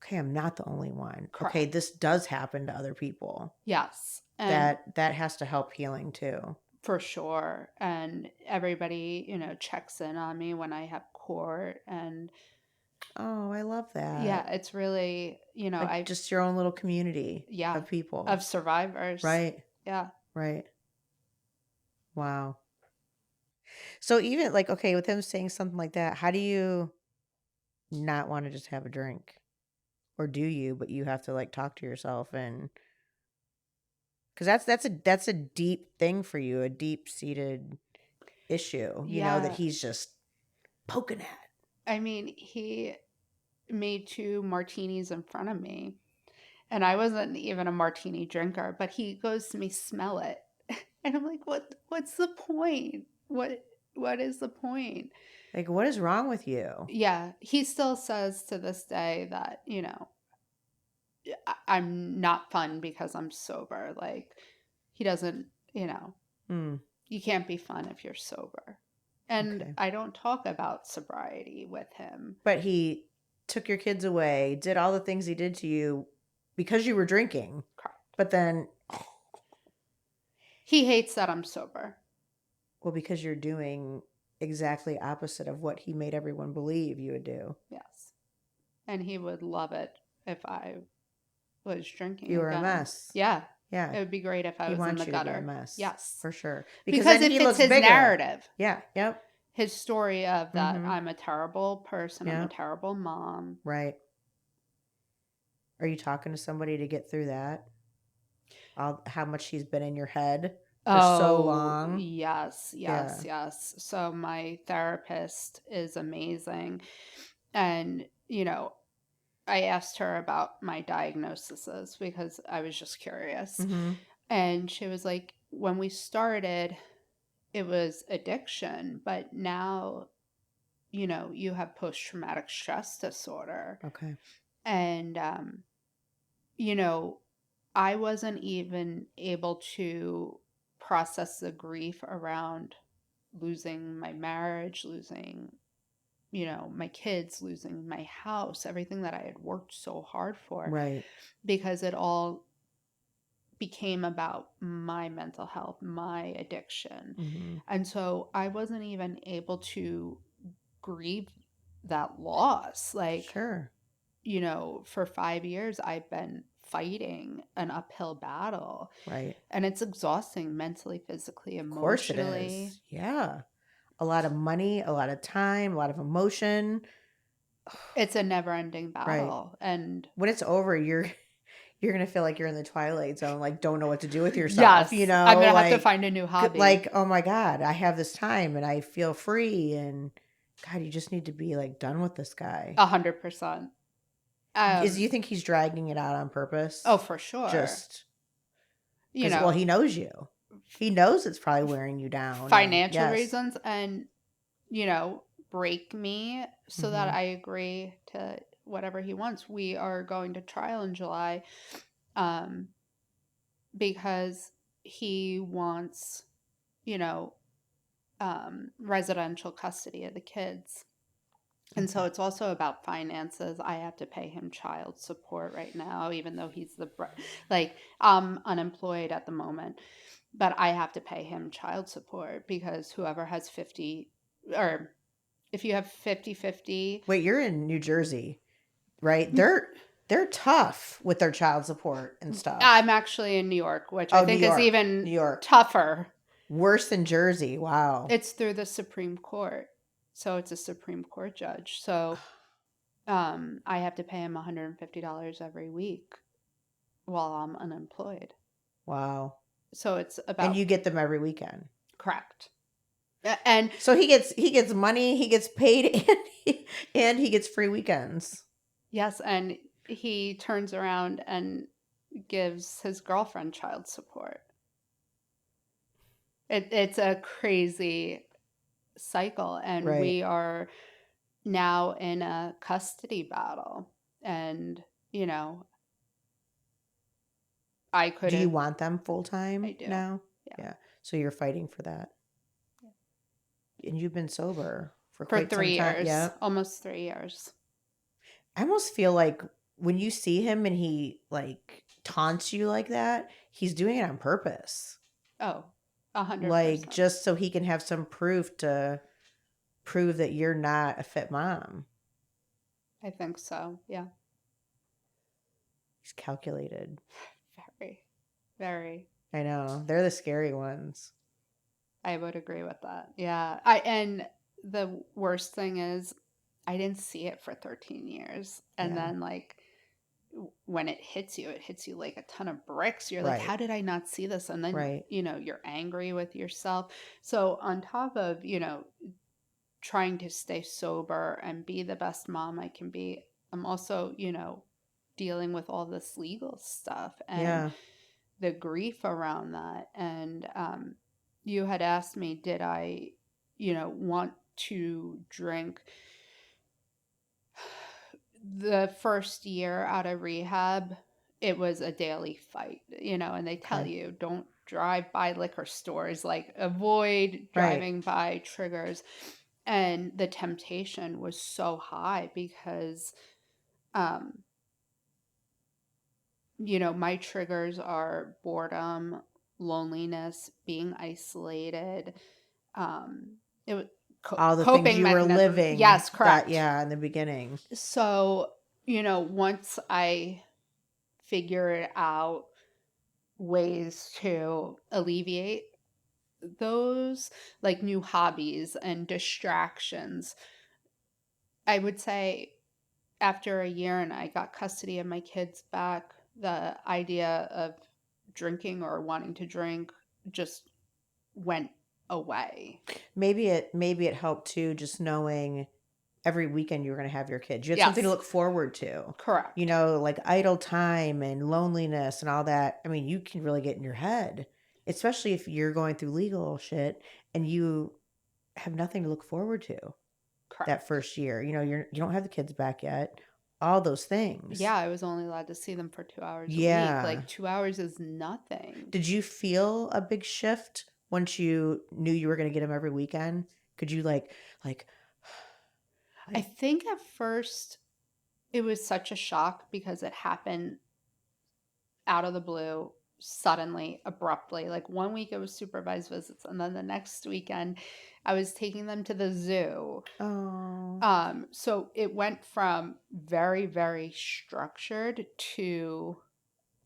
okay, I'm not the only one. Okay, Correct. this does happen to other people. Yes. And That has to help healing too. for sure. And everybody, checks in on me when I have court. And Oh, I love yeah, that. it's really, Like just your own little community yeah, of people. of survivors. Right. Yeah. Right. Wow. So even like, okay, with him saying something like that, how do you not want to just have a drink? Or do you, but you have to like talk to yourself and because that's a deep thing for you, a deep seated issue, that Yeah. he's just poking at. I mean, he made two martinis in front of me, and I wasn't even a martini drinker, but he goes to me, smell it. And I'm like, what's the point? What is the point? Like, what is wrong with you? Yeah, he still says to this day that, I'm not fun because I'm sober. Like, he doesn't, Hmm. you can't be fun if you're sober. And Okay. I don't talk about sobriety with him. But he took your kids away, did all the things he did to you because you were drinking. Correct. But then, He hates that I'm sober. well, because you're doing exactly opposite of what he made everyone believe you would do. Yes. And he would love it if I was drinking You were a again. mess. Yeah. Yeah. It would be great if I He was in wants the you to be a gutter. mess. Yes. For sure. Because Because then it he fits looks his bigger. narrative. Yeah. Yep. His story of that Mm-hmm. I'm a terrible person, I'm a Yep. terrible mom. Right. Are you talking to somebody to get through that? How much he's been in your head for so Oh, long? yes, yes, Yeah. yes. So my therapist is amazing. And, I asked her about my diagnoses because I was just curious. Mm-hmm. And she was like, when we started, it was addiction, but now you have post-traumatic stress disorder. Okay. And, you know, I wasn't even able to process the grief around losing my marriage, losing, my kids, losing my house, everything that I had worked so hard for, Right. because it all became about my mental health, my addiction. Mm-hmm. And so I wasn't even able to grieve that loss. Like, Sure. for 5 years, I've been fighting an uphill battle, Right. and it's exhausting mentally, physically, Of course it emotionally. is. Yeah. A lot of money, a lot of time, a lot of emotion. It's a never ending Right. battle. And When it's over, you're gonna feel like you're in the twilight zone, like don't know what to do with yourself, yes, I'm going to have to like find a new hobby. like, oh my God, I have this time and I feel free, and God, you just need to be like done with this guy. 100%. Is you think he's dragging it out on Oh, purpose? for sure. Just You because, well, know, he knows you. He knows it's probably wearing you down, and financial yes. reasons, and, break me so that Hmm. I agree to whatever he wants. We are going to trial in July, um, because he wants, you know, residential custody of the kids. And so Okay. it's also about finances. I have to pay him child support right now, even though he's like, I'm unemployed at the moment, but I have to pay him child support because whoever has 50, or if you have 50-50. Wait, you're in New Jersey, right? They're tough with their child support and I'm stuff. actually in New York, which I Oh, New think is York. New even York. tougher. Worse than Jersey. Wow. It's through the Supreme Court. So it's a Supreme Court judge. So I have to pay him $150 every week while I'm unemployed. Wow. So it's And about you get them every weekend. correct. And So he gets money, he gets paid, and he gets free weekends. yes, and he turns around and gives his girlfriend child support. It's a crazy cycle, and Right. we are now in a custody battle. And, I could Do you have, want them full I time do. now? Yeah. Yeah. So you're fighting for that. And you've been sober for For quite some three time. years, Yeah. almost 3 years. I almost feel like when you see him and he like taunts you like that, he's doing it on purpose. Oh, Like 100%. just so he can have some proof to prove that you're not a fit mom. I think so. Yeah. He's calculated. Very, very. I know. They're the scary ones. I would agree with that. Yeah. And the worst thing is I didn't see it for 13 years. And Yeah. then like when it hits you like a ton of bricks. You're like, Right. how did I not see this? And then, Right. you're angry with yourself. So on top of, trying to stay sober and be the best mom I can be, I'm also, dealing with all this legal stuff and Yeah. the grief around that. And you had asked me, did I, want to drink? The first year out of rehab, it was a daily fight, and they tell Okay. you don't drive by liquor stores, like avoid Right. driving by triggers. And the temptation was so high because, um, my triggers are boredom, loneliness, being isolated, it was All the things coping you were mechanisms. living Yes, that, correct. yeah, in the beginning. So, once I figured out ways to alleviate those, like new hobbies and distractions, I would say after a year and I got custody of my kids back, the idea of drinking or wanting to drink just went away. Maybe it helped too, just knowing every weekend you were going to have your kids. You had something to Yes, look forward to. correct. Like idle time and loneliness and all that. I mean, you can really get in your head, especially if you're going through legal shit and you have nothing to look forward to. that Correct. first year. You don't have the kids back yet. All those things. Yeah, I was only allowed to see them for 2 hours a week. Yeah. Like 2 hours is nothing. Did you feel a big shift once you knew you were going to get them every weekend? Could you like I like think at first it was such a shock because it happened out of the blue, suddenly, abruptly. Like one week it was supervised visits, and then the next weekend I was taking them to the zoo. oh, So it went from very, very structured to,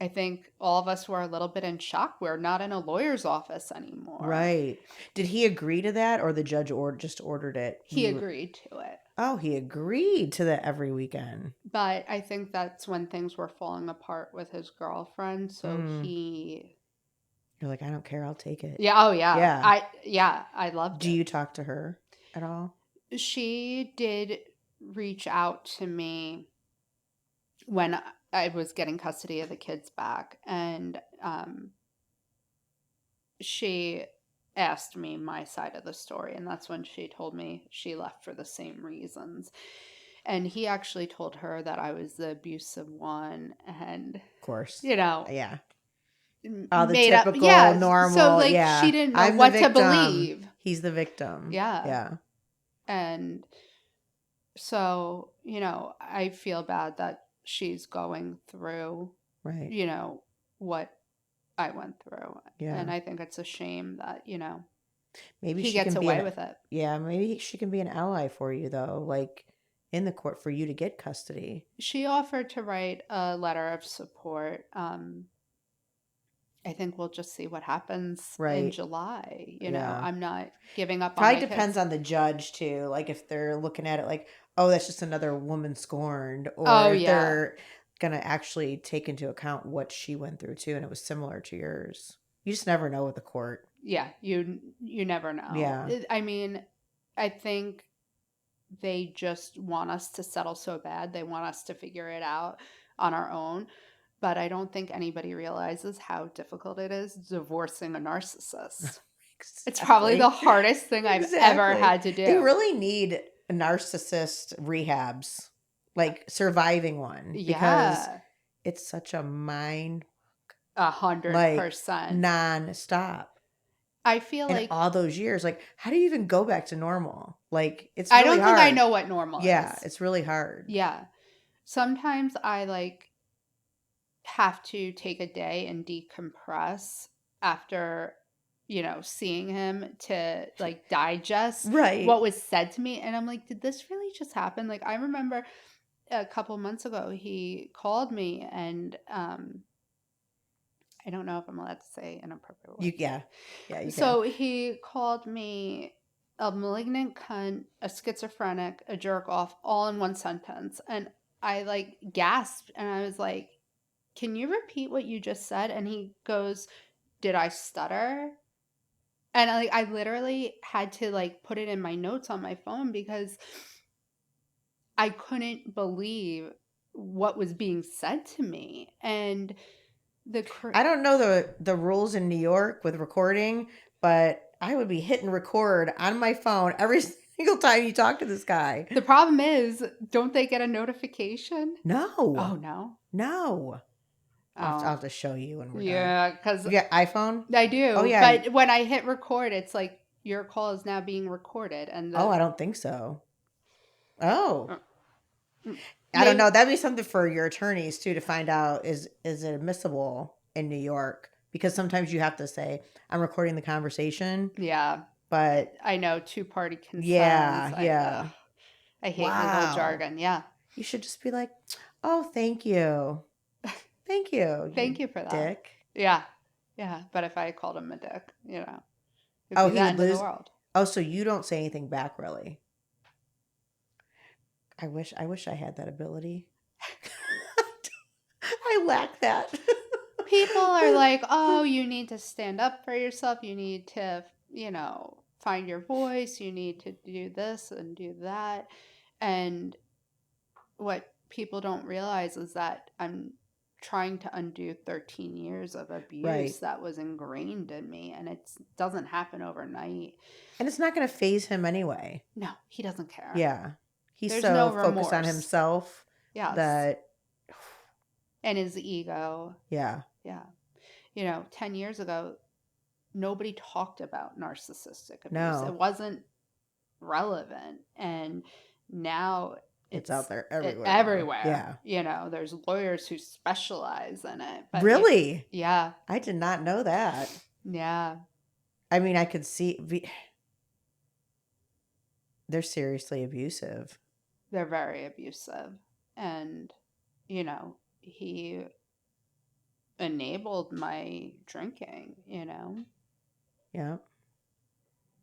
I think all of us were a little bit in shock. We're not in a lawyer's office anymore. right. Did he agree to that or the judge just ordered it? He agreed to it. Oh, he agreed to that every weekend. But I think that's when things were falling apart with his girlfriend. So Mm. he, You're like, I don't care, I'll take it. yeah, oh yeah, Yeah. I loved Do it. you talk to her at all? She did reach out to me when I was getting custody of the kids back, and she asked me my side of the story, and that's when she told me she left for the same reasons. And he actually told her that I was the abusive one, and Of course. you know, Yeah. All the made up. typical, Yeah, so normal. like she Yeah. didn't know I'm the what to victim. believe. He's the victim. Yeah. Yeah. And so, I feel bad that she's going through, Right. what I went through. And Yeah. I think it's a shame that, Maybe he she gets can be away an with it. yeah, maybe she can be an ally for you though, like in the court for you to get custody. She offered to write a letter of support. I think we'll just see what happens in Right. July. Yeah. I'm not giving up on Probably my depends kids. on the judge too. Like if they're looking at it like, oh, that's just another woman scorned, or Oh, if yeah. they're gonna actually take into account what she went through too, and it was similar to yours. You just never know with the court. Yeah, you never know. Yeah. I mean, I think they just want us to settle so bad. They want us to figure it out on our own. But I don't think anybody realizes how difficult it is divorcing a narcissist. It's probably the Exactly. hardest thing I've ever Exactly. had to They do. really need narcissist rehabs, like surviving one, because Yeah, it's such a mind a like 100%. non-stop. I feel And like all those years, like how do you even go back to normal? Like it's I really don't think I hard. know what normal Yeah, is. it's really hard. Yeah. Sometimes I have to take a day and decompress after seeing him to digest Right. what was said to me, and I'm like, did this really just happen? Like, I remember a couple months ago he called me, and I don't know if I'm allowed to say inappropriate You words. yeah. Yeah, you can. So he called me a malignant cunt, a schizophrenic, a jerk off, all in one sentence, and I gasped, and I was like, can you repeat what you just said? And he goes, did I stutter? And I literally had to put it in my notes on my phone because I couldn't believe what was being said to me. And I don't know the rules in New York with recording, but I would be hitting record on my phone every single time you talk to this guy. the problem is, don't they get a notification? No. Oh no. No. I'll Oh have to show you when we're done. yeah, because You got iPhone? I Oh do. yeah. But when I hit record, it's like your call is now being recorded, and Oh, I don't think so. Oh. uh, I don't maybe know. That'd be something for your attorneys too to find out is it admissible in New York? Because sometimes you have to say, I'm recording the conversation, yeah. but I know two-party consents. yeah, yeah. I hate legal Wow. jargon. Yeah. You should just be like, oh, thank you. Thank you, Thank you you for that. dick. Yeah. Yeah. But if I called him a dick, it'd Oh, be the he would end of the lose. world. Oh, so you don't say anything back really. I wish I had that ability. I lack that. People are like, oh, you need to stand up for yourself. You need to, find your voice. You need to do this and do that. And what people don't realize is that I'm trying to undo 13 years of Right. abuse that was ingrained in me, and it doesn't happen overnight. And it's not going to phase him anyway. No, he doesn't care. Yeah. He's There's so no focused on remorse. himself Yes. that, And his ego. yeah. Yeah. 10 years ago, nobody talked about narcissistic abuse. It No, wasn't relevant. And now it's out it's there everywhere now. everywhere. Yeah. There's lawyers who specialize in it. But Really? yeah, I did not know that. yeah, I mean, I could see they're seriously abusive. they're very abusive. And, he enabled my drinking. Yeah.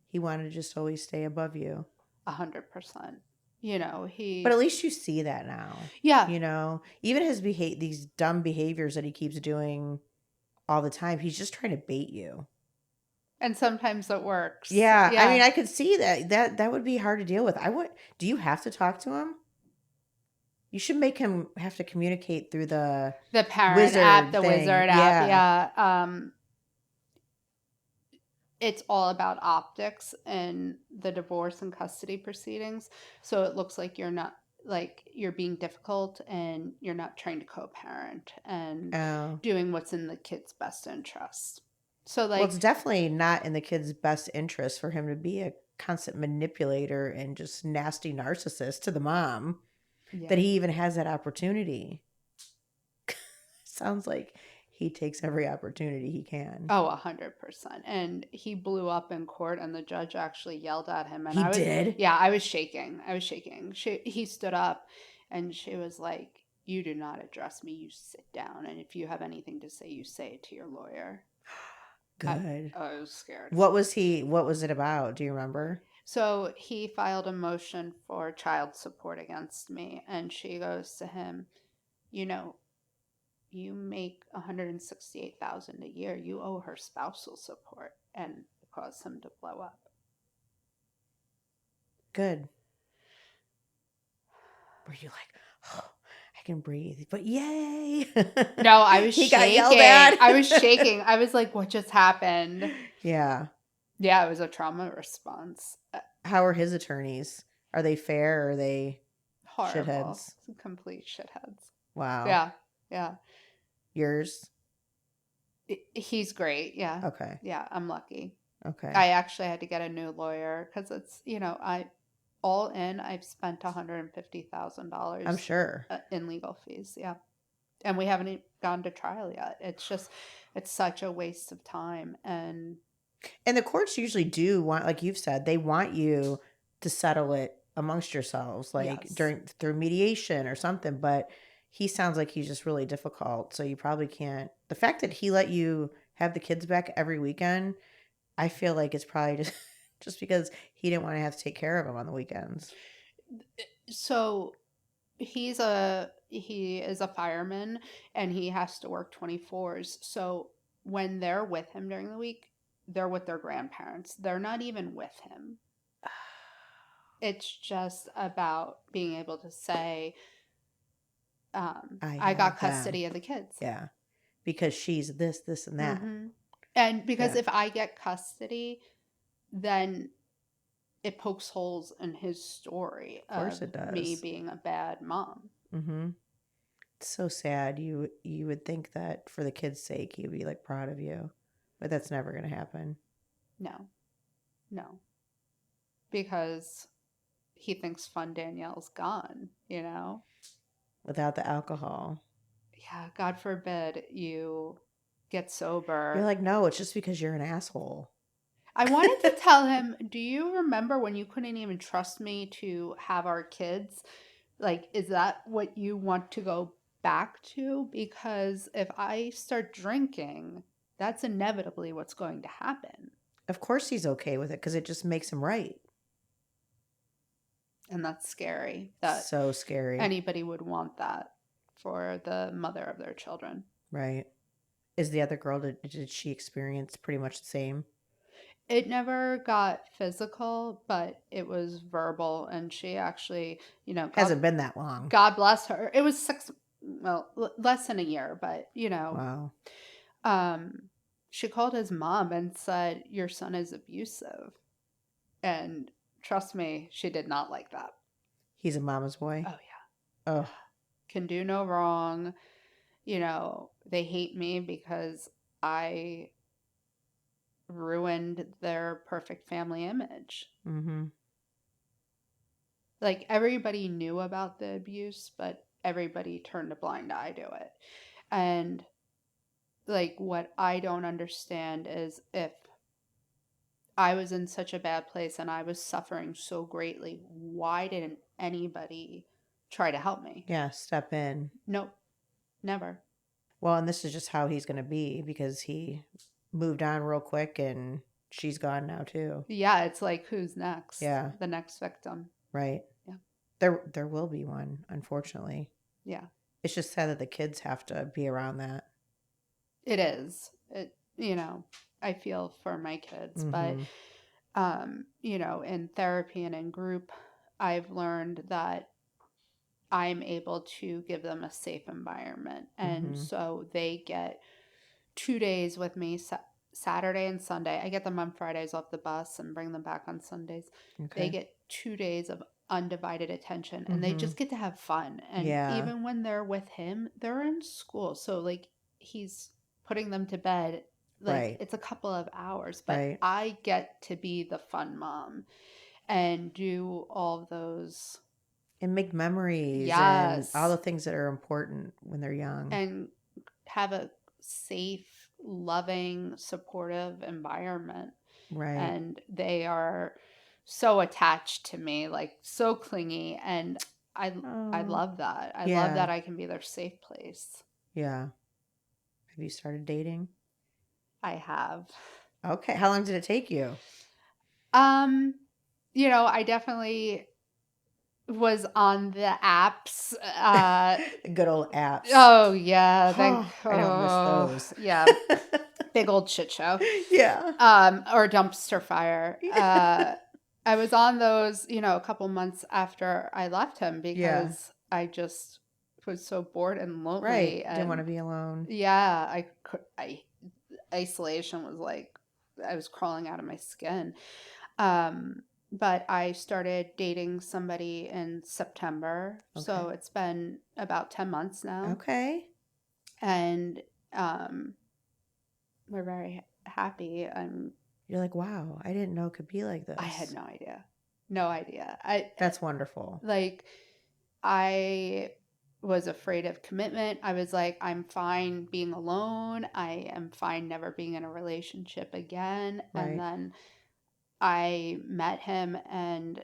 He wanted to just always stay above you. 100%. But He, at least you see that now. yeah. Even his these dumb behaviors that he keeps doing all the time, he's just trying to bait you. And sometimes it works. Yeah, I mean, Yeah. I could see that. That would be hard to deal with. Do you have to talk to him? You should make him have to communicate through the The parent app, wizard the thing. wizard app. Yeah. Yeah. It's all about optics in the divorce and custody proceedings. So it looks like you're being difficult and you're not trying to co-parent and Oh. doing what's in the kid's best interest. So Well, it's definitely not in the kid's best interest for him to be a constant manipulator and just nasty narcissist to the mom yeah. that he even has that opportunity. Sounds like he takes every opportunity he can. Oh, 100%. And he blew up in court, and the judge actually yelled at him. And He did? Yeah, I was shaking. He stood up, and she was like, "You do not address me. You sit down. And if you have anything to say, you say it to your lawyer." Good. I was scared. What was it about? Do you remember? So he filed a motion for child support against me, and she goes to him, you make $168,000 a year. You owe her spousal support, and it caused him to blow up. Good. Were you like, oh, I can breathe, but yay? No, I was he shaking. got yelled at. I was shaking. I was like, what just happened? Yeah. Yeah, it was a trauma response. How are his attorneys? Are they fair or are they Horrible. shitheads? Complete shitheads. Wow. Yeah. Yeah. Yours? He's great. Yeah. Okay. Yeah, I'm lucky. Okay. I actually had to get a new lawyer because it's, all in, I've spent $150,000. I'm sure. In legal fees. Yeah. And we haven't even gone to trial yet. It's such a waste of time. And the courts usually do want, like you've said, they want you to settle it amongst yourselves, like yes. through mediation or something. But he sounds like he's just really difficult. So you probably can't. The fact that he let you have the kids back every weekend, I feel like it's probably just because he didn't want to have to take care of them on the weekends. So he is a fireman, and he has to work 24s. So when they're with him during the week, they're with their grandparents. They're not even with him. It's just about being able to say, I got custody of the kids. Yeah. Because she's this, and that. Mm-hmm. And because if I get custody, then it pokes holes in his story of course it does. Me being a bad mom. Mm-hmm. It's so sad. You would think that for the kids' sake, he'd be like proud of you, but that's never going to happen. No. Because he thinks Fun Danielle's gone, Without the alcohol. Yeah, God forbid you get sober. You're like, no, it's just because you're an asshole. I wanted to tell him, do you remember when you couldn't even trust me to have our kids? Like, is that what you want to go back to? Because if I start drinking, that's inevitably what's going to happen. Of course he's okay with it because it just makes him right. And that's scary. That's so scary. Anybody would want that for the mother of their children. Right. Is the other girl, did she experience pretty much the same? It never got physical, but it was verbal. And she actually, hasn't been that long. God bless her. It was well, less than a year, but Wow. um, she called his mom and said, "Your son is abusive." And trust me, she did not like that. He's a mama's boy. Oh, yeah. Oh, Yeah. Can do no wrong. They hate me because I ruined their perfect family image. mm-hmm. Like everybody knew about the abuse, but everybody turned a blind eye to it. And like what I don't understand is if I was in such a bad place and I was suffering so greatly, why didn't anybody try to help me? Yeah, step in. Nope, never. Well, and this is just how he's going to be because he moved on real quick and she's gone now too. Yeah, it's like who's next? Yeah, The next victim. right. Yeah. There will be one, unfortunately. Yeah. It's just sad that the kids have to be around that. It is. I feel for my kids, but Mm-hmm. in therapy and in group, I've learned that I'm able to give them a safe environment. And Mm-hmm. so they get 2 days with me, Saturday and Sunday. I get them on Fridays off the bus and bring them back on Sundays. They Okay. get 2 days of undivided attention and they Mm-hmm. just get to have fun. And Yeah. even when they're with him, they're in school. So, like, he's putting them to bed. Like, Right. it's a couple of hours, but Right. I get to be the fun mom and do all of those. And make memories and all Yes. the things that are important when they're young. And have a safe, loving, supportive environment. Right. And they are so attached to me, like so clingy. And I Oh, love that. I love yeah. that I can be their safe place. Yeah. Have you started dating? I have. Okay. How long did it take you? Um, I definitely was on the apps. Good old apps. Oh yeah, Oh, I don't miss those. yeah, big old shit show. Yeah. Or dumpster fire. Yeah. I was on those, a couple months after I left him Yeah. because I just was so bored and Right. lonely. Didn't want And to be alone. yeah, isolation was like I was crawling out of my skin. Um, but I started dating somebody in September, so Okay. it's been about 10 months now, Okay. and um, we're very happy. You're like, wow, I didn't know it could be like I had this. no idea. No idea. I That's wonderful. like I was afraid of commitment. I was like, I'm fine being alone. I am fine never being in a relationship again. And Right. then I met him and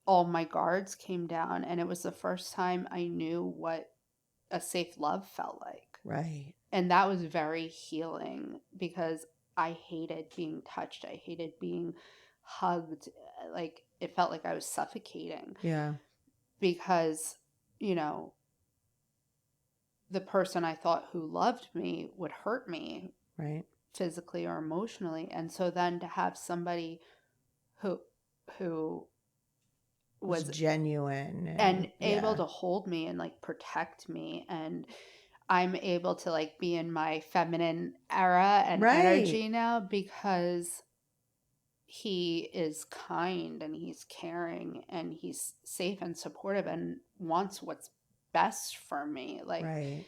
all my guards came down and it was the first time I knew what a safe love felt like. Right. And that was very healing because I hated being touched. I hated being hugged. Like it felt like I was suffocating Yeah. because, you know, the person I thought who loved me would hurt me Right. physically or emotionally. And so then to have somebody who who Was was genuine and and able yeah. to hold me and like protect me, and I'm able to like be in my feminine era and Right. energy now because he is kind and he's caring and he's safe and supportive and wants what's best for me. Like Right.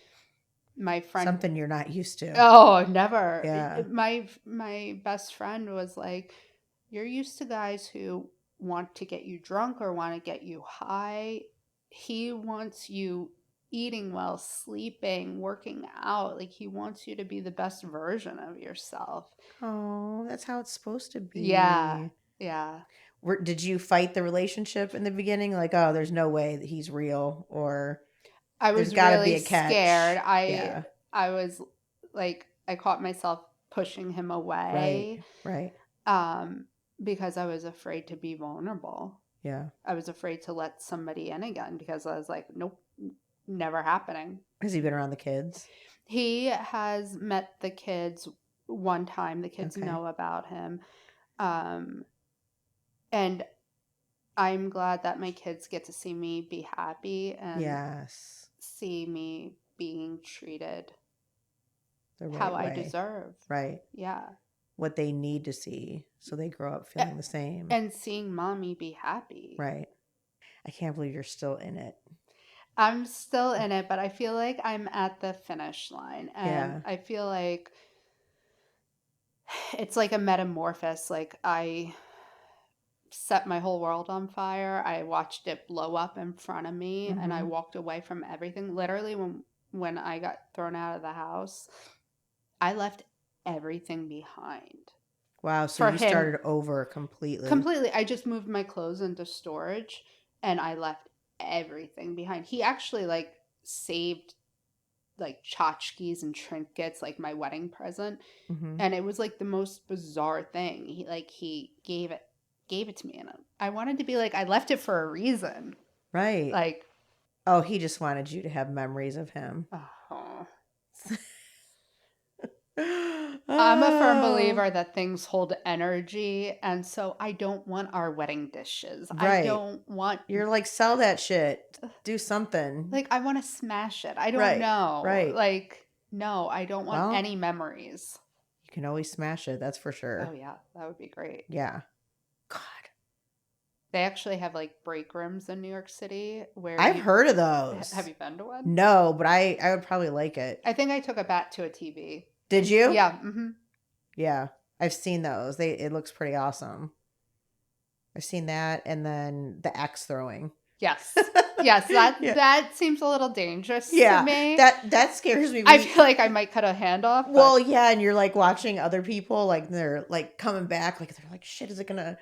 my friend, Something you're not used to. oh, never. Yeah. My best friend was like, "You're used to guys who want to get you drunk or want to get you high. He wants you eating well, sleeping, working out. Like he wants you to be the best version of yourself." Oh, that's how it's supposed to Yeah. be. Yeah. Did you fight the relationship in the beginning? Like, oh, there's no way that he's real, or I there's was got to be really a scared. catch. I Yeah. I was like I caught myself pushing him Right. away Right. um because I was afraid to be vulnerable. Yeah. I was afraid to let somebody in again because I was like, nope, never happening. Has he been around the kids? He has met the kids one time. The kids Okay. know about him. Um, and I'm glad that my kids get to see me be happy and Yes. see me being treated The how right I way. deserve. Right. Yeah. What they need to see so they grow up A- feeling the same. And seeing mommy be happy. Right. I can't believe you're still in it. I'm still in it, but I feel like I'm at the finish line. And Yeah. I feel like it's like a metamorphosis. Like I set my whole world on fire. I watched it blow up in front of me and I Mm-hmm. walked away from everything. Literally when I got thrown out of the house, I left everything behind Wow. So for you him started over completely. completely. I just moved my clothes into storage and I left everything behind. He actually like saved like tchotchkes and trinkets like my wedding present, Mm-hmm. and it was like the most bizarre thing. He gave it to me, and I wanted to be like I left it for a reason. Right. Like, Oh, he just wanted you to have memories of him. oh. I'm a firm Oh. believer that things hold energy, and so I don't want our wedding dishes. I Right. don't want You're like, sell that shit. Do something. like I want to smash it. I don't Right. know. Right. Like no, I don't want Well, any memories. you can always smash it. That's for Oh sure. yeah, that would be great. Yeah. God. They actually have like break rooms in New York City where I've you heard of have those. you been to one? No, but I would probably like it. I think I took a bat to a TV. Did you? Yeah. Mm-hmm. Yeah. I've seen those. It looks pretty awesome. I've seen that and then the axe throwing. Yes. Yes. That Yeah. that seems a little dangerous to Yeah. me. That scares me I when you feel like I might cut a hand off, well, but yeah, and you're like watching other people like they're like coming back like they're like shit is it going to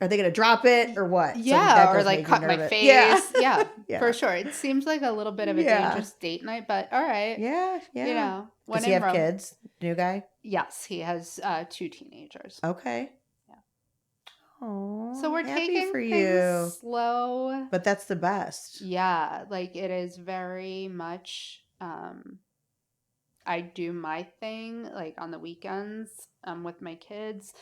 are they going to drop it or what? So yeah, that or does like make me cut my nervous. Yeah. face. Yeah, for Yeah. sure. It seems like a little bit of a Yeah. dangerous date night, but all right. Yeah, You yeah. know, Does when he in have Rome. kids? New guy? Yes, he has two teenagers. Okay. Yeah. So Oh, we're happy taking for things you. slow. But that's the best. Yeah, like it is very much I do my thing like on the weekends with my kids.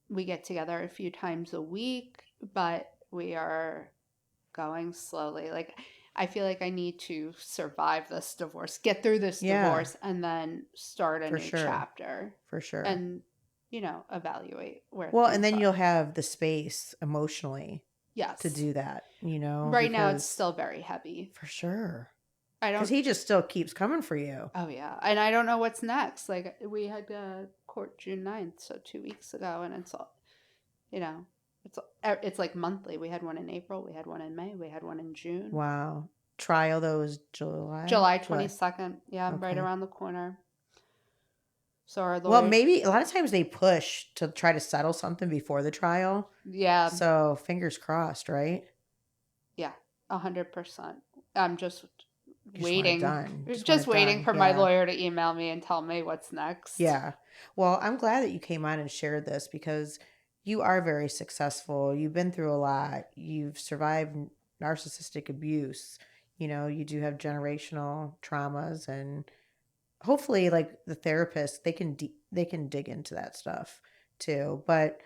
We get together a few times a week, but we are going slowly. Like I feel like I need to survive this divorce, get through this Yeah, divorce and then start a for new sure. chapter For sure. and evaluate where Well, and things then you'll are. have the space emotionally to Yes. do that, Right now it's because still very heavy. for sure. I Because don't he just still keeps coming for you. Oh yeah, and I don't know what's next. Like we had court June 9th, so 2 weeks ago, and it's all, you know, it's like monthly. We had one in April, we had one in May, we had one in June. Wow. Trial though is July? July July. 22nd, yeah, right Okay. around the corner. So our Well, lawyer, maybe a lot of times they push to try to settle something before the trial. yeah, So fingers crossed, right? yeah, 100%. I'm You just want it waiting, done. Just want just it waiting done. for my Yeah. lawyer to email me and tell me what's next. Yeah. Well, I'm glad that you came on and shared this because you are very successful. You've been through a lot. You've survived narcissistic abuse. You do have generational traumas and hopefully like the therapist, they can dig into that stuff too. But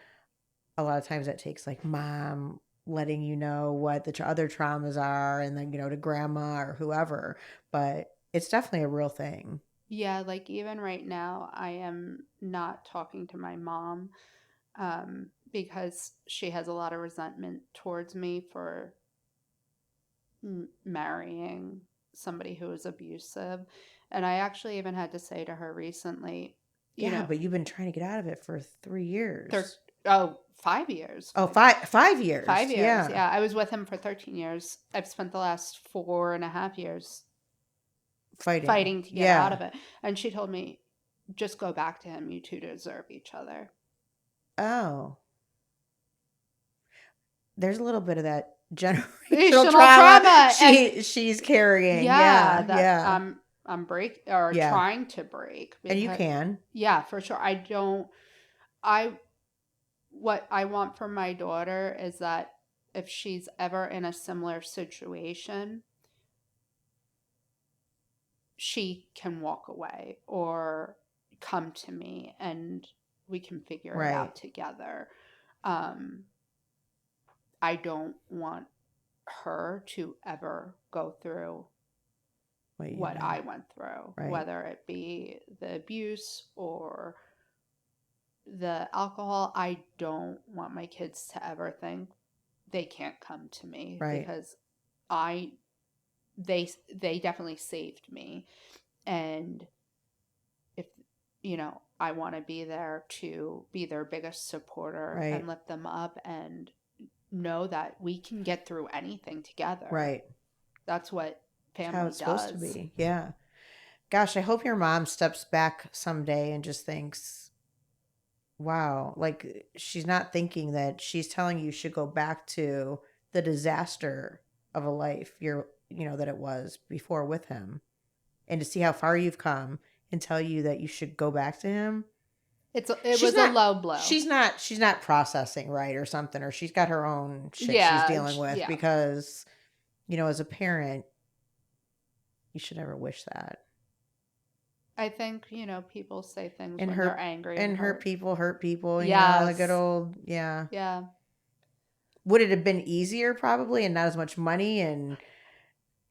a lot of times that takes like mom letting you know what the other traumas are and then to grandma or whoever, but it's definitely a real thing. Yeah, like even right now, I am not talking to my mom because she has a lot of resentment towards me for marrying somebody who is abusive. And I actually even had to say to her recently, you Yeah, know, but you've been trying to get out of it for 3 years. oh, 5 years. Oh, 5 years. 5 years. Yeah. Yeah, I was with him for 13 years. I've spent the last 4.5 years Fighting. fighting to get out Yeah. of it. And she told me, just go back to him. You two deserve each other. Oh, there's a little bit of that generational Relational trauma trauma. And she's carrying. yeah, Yeah. that Yeah. I'm Yeah. trying to break And you because can. yeah, for sure. I what I want for my daughter is that if she's ever in a similar situation, she can walk away or come to me and we can figure it Right. out together. Um, I don't want her to ever go through you what I went through, Right. whether it be the abuse or the alcohol. I don't want my kids to ever think they can't come to me Right. because I they definitely saved me. And if I want to be there to be their biggest supporter Right. and lift them up and know that we can get through anything together. Right. That's what It's how family it's supposed to does. be. Yeah. Gosh, I hope your mom steps back someday and just thinks, wow, like she's not thinking that she's telling you should go back to the disaster of a life that it was before with him, and to see how far you've come and tell you that you should go back to him. It She's was a not low blow. she's not processing right or something, or she's got her own shit she's Yeah, dealing with, yeah. because as a parent, you should never wish that. I think, people say things And when they're angry and hurt hurt. people hurt people, the good Yes. old, yeah. Yeah. Would it have been easier probably, and not as much money and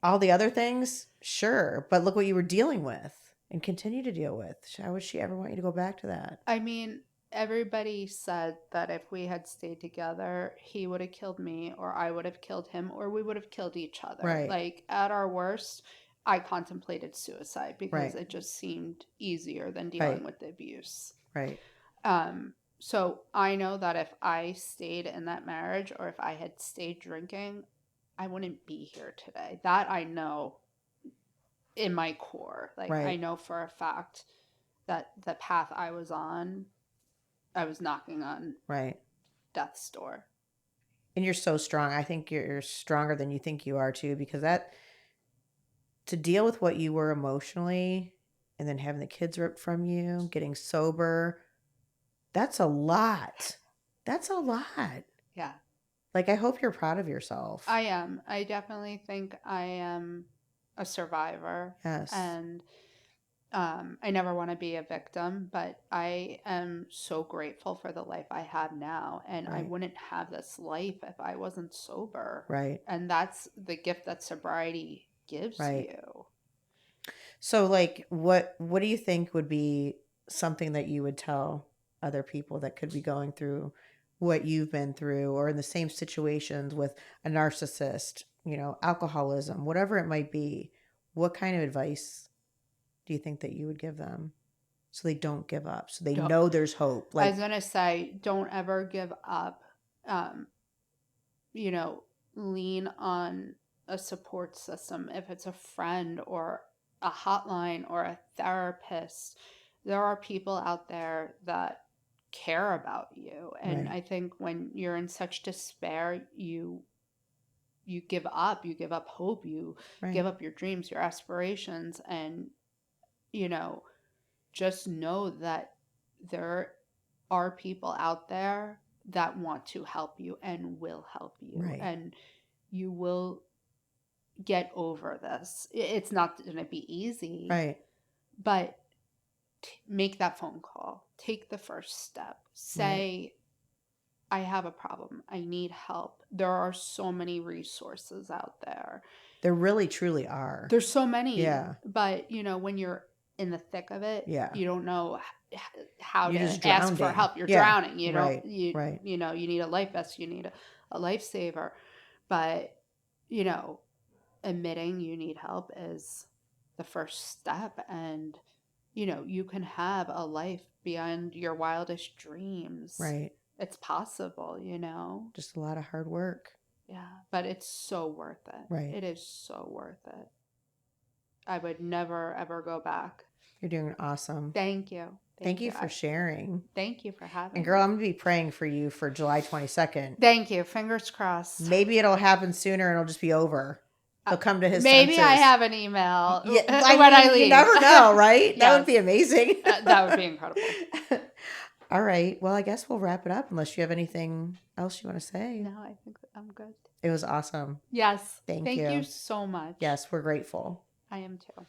all the other things? Sure. But look what you were dealing with and continue to deal with. How would she ever want you to go back to that? I mean, everybody said that if we had stayed together, he would have killed me, or I would have killed him, or we would have killed each other. Right. Like, at our worst, I contemplated suicide because Right. it just seemed easier than dealing Right. with the abuse. Right. So I know that if I stayed in that marriage, or if I had stayed drinking, I wouldn't be here today. That I know in my core. Like, I Right. know for a fact that the path I was on, I was knocking on Right. death's door. And you're so strong. I think you're stronger than you think you are too, because to deal with what you were emotionally, and then having the kids ripped from you, getting sober, that's a lot. That's a lot. Yeah. Like, I hope you're proud of yourself. I am. I definitely think I am a survivor. Yes. And I never want to be a victim, but I am so grateful for the life I have now. And I Right. wouldn't have this life if I wasn't sober. Right. And that's the gift that sobriety gives Right. you. So, like, what do you think would be something that you would tell other people that could be going through what you've been through, or in the same situations with a narcissist, alcoholism, whatever it might be? What kind of advice do you think that you would give them so they don't give up, so they know there's hope? I was going to say, don't ever give up. Lean on a support system. If it's a friend or a hotline or a therapist, there are people out there that care about you. And Right. I think when you're in such despair, you give up. You give up hope. You Right. give up your dreams, your aspirations, and just know that there are people out there that want to help you and will help you. Right. And you will get over this. It's not going to be easy. Right. But make that phone call. Take the first step. Say, I have a problem. I need help. There are so many resources out there. There really, truly are. There's so many. Yeah. But, when you're in the thick of it, Yeah. you don't know how You're to just ask for drowning. help. You're Yeah. drowning. You don't. Right. You Right. you need a life vest. You need a lifesaver. But admitting you need help is the first step, and you can have a life beyond your wildest dreams. Right. It's possible. Just a lot of hard work. Yeah, but it's so worth it. Right. It is so worth it. I would never ever go back. You're doing awesome. Thank you. Thank you for sharing. Thank you for having me. And girl, I'm going to be praying for you for July 22nd. Thank you. Fingers crossed. Maybe it'll happen sooner and it'll just be over. He'll come to his Maybe senses. I have an email when I leave. You never know, right? Yes. That would be amazing. That would be incredible. All right. Well, I guess we'll wrap it up unless you have anything else you want to say. No, I think I'm good. It was awesome. Yes. Thank you. you. Thank you so much. Yes, we're grateful. I am too.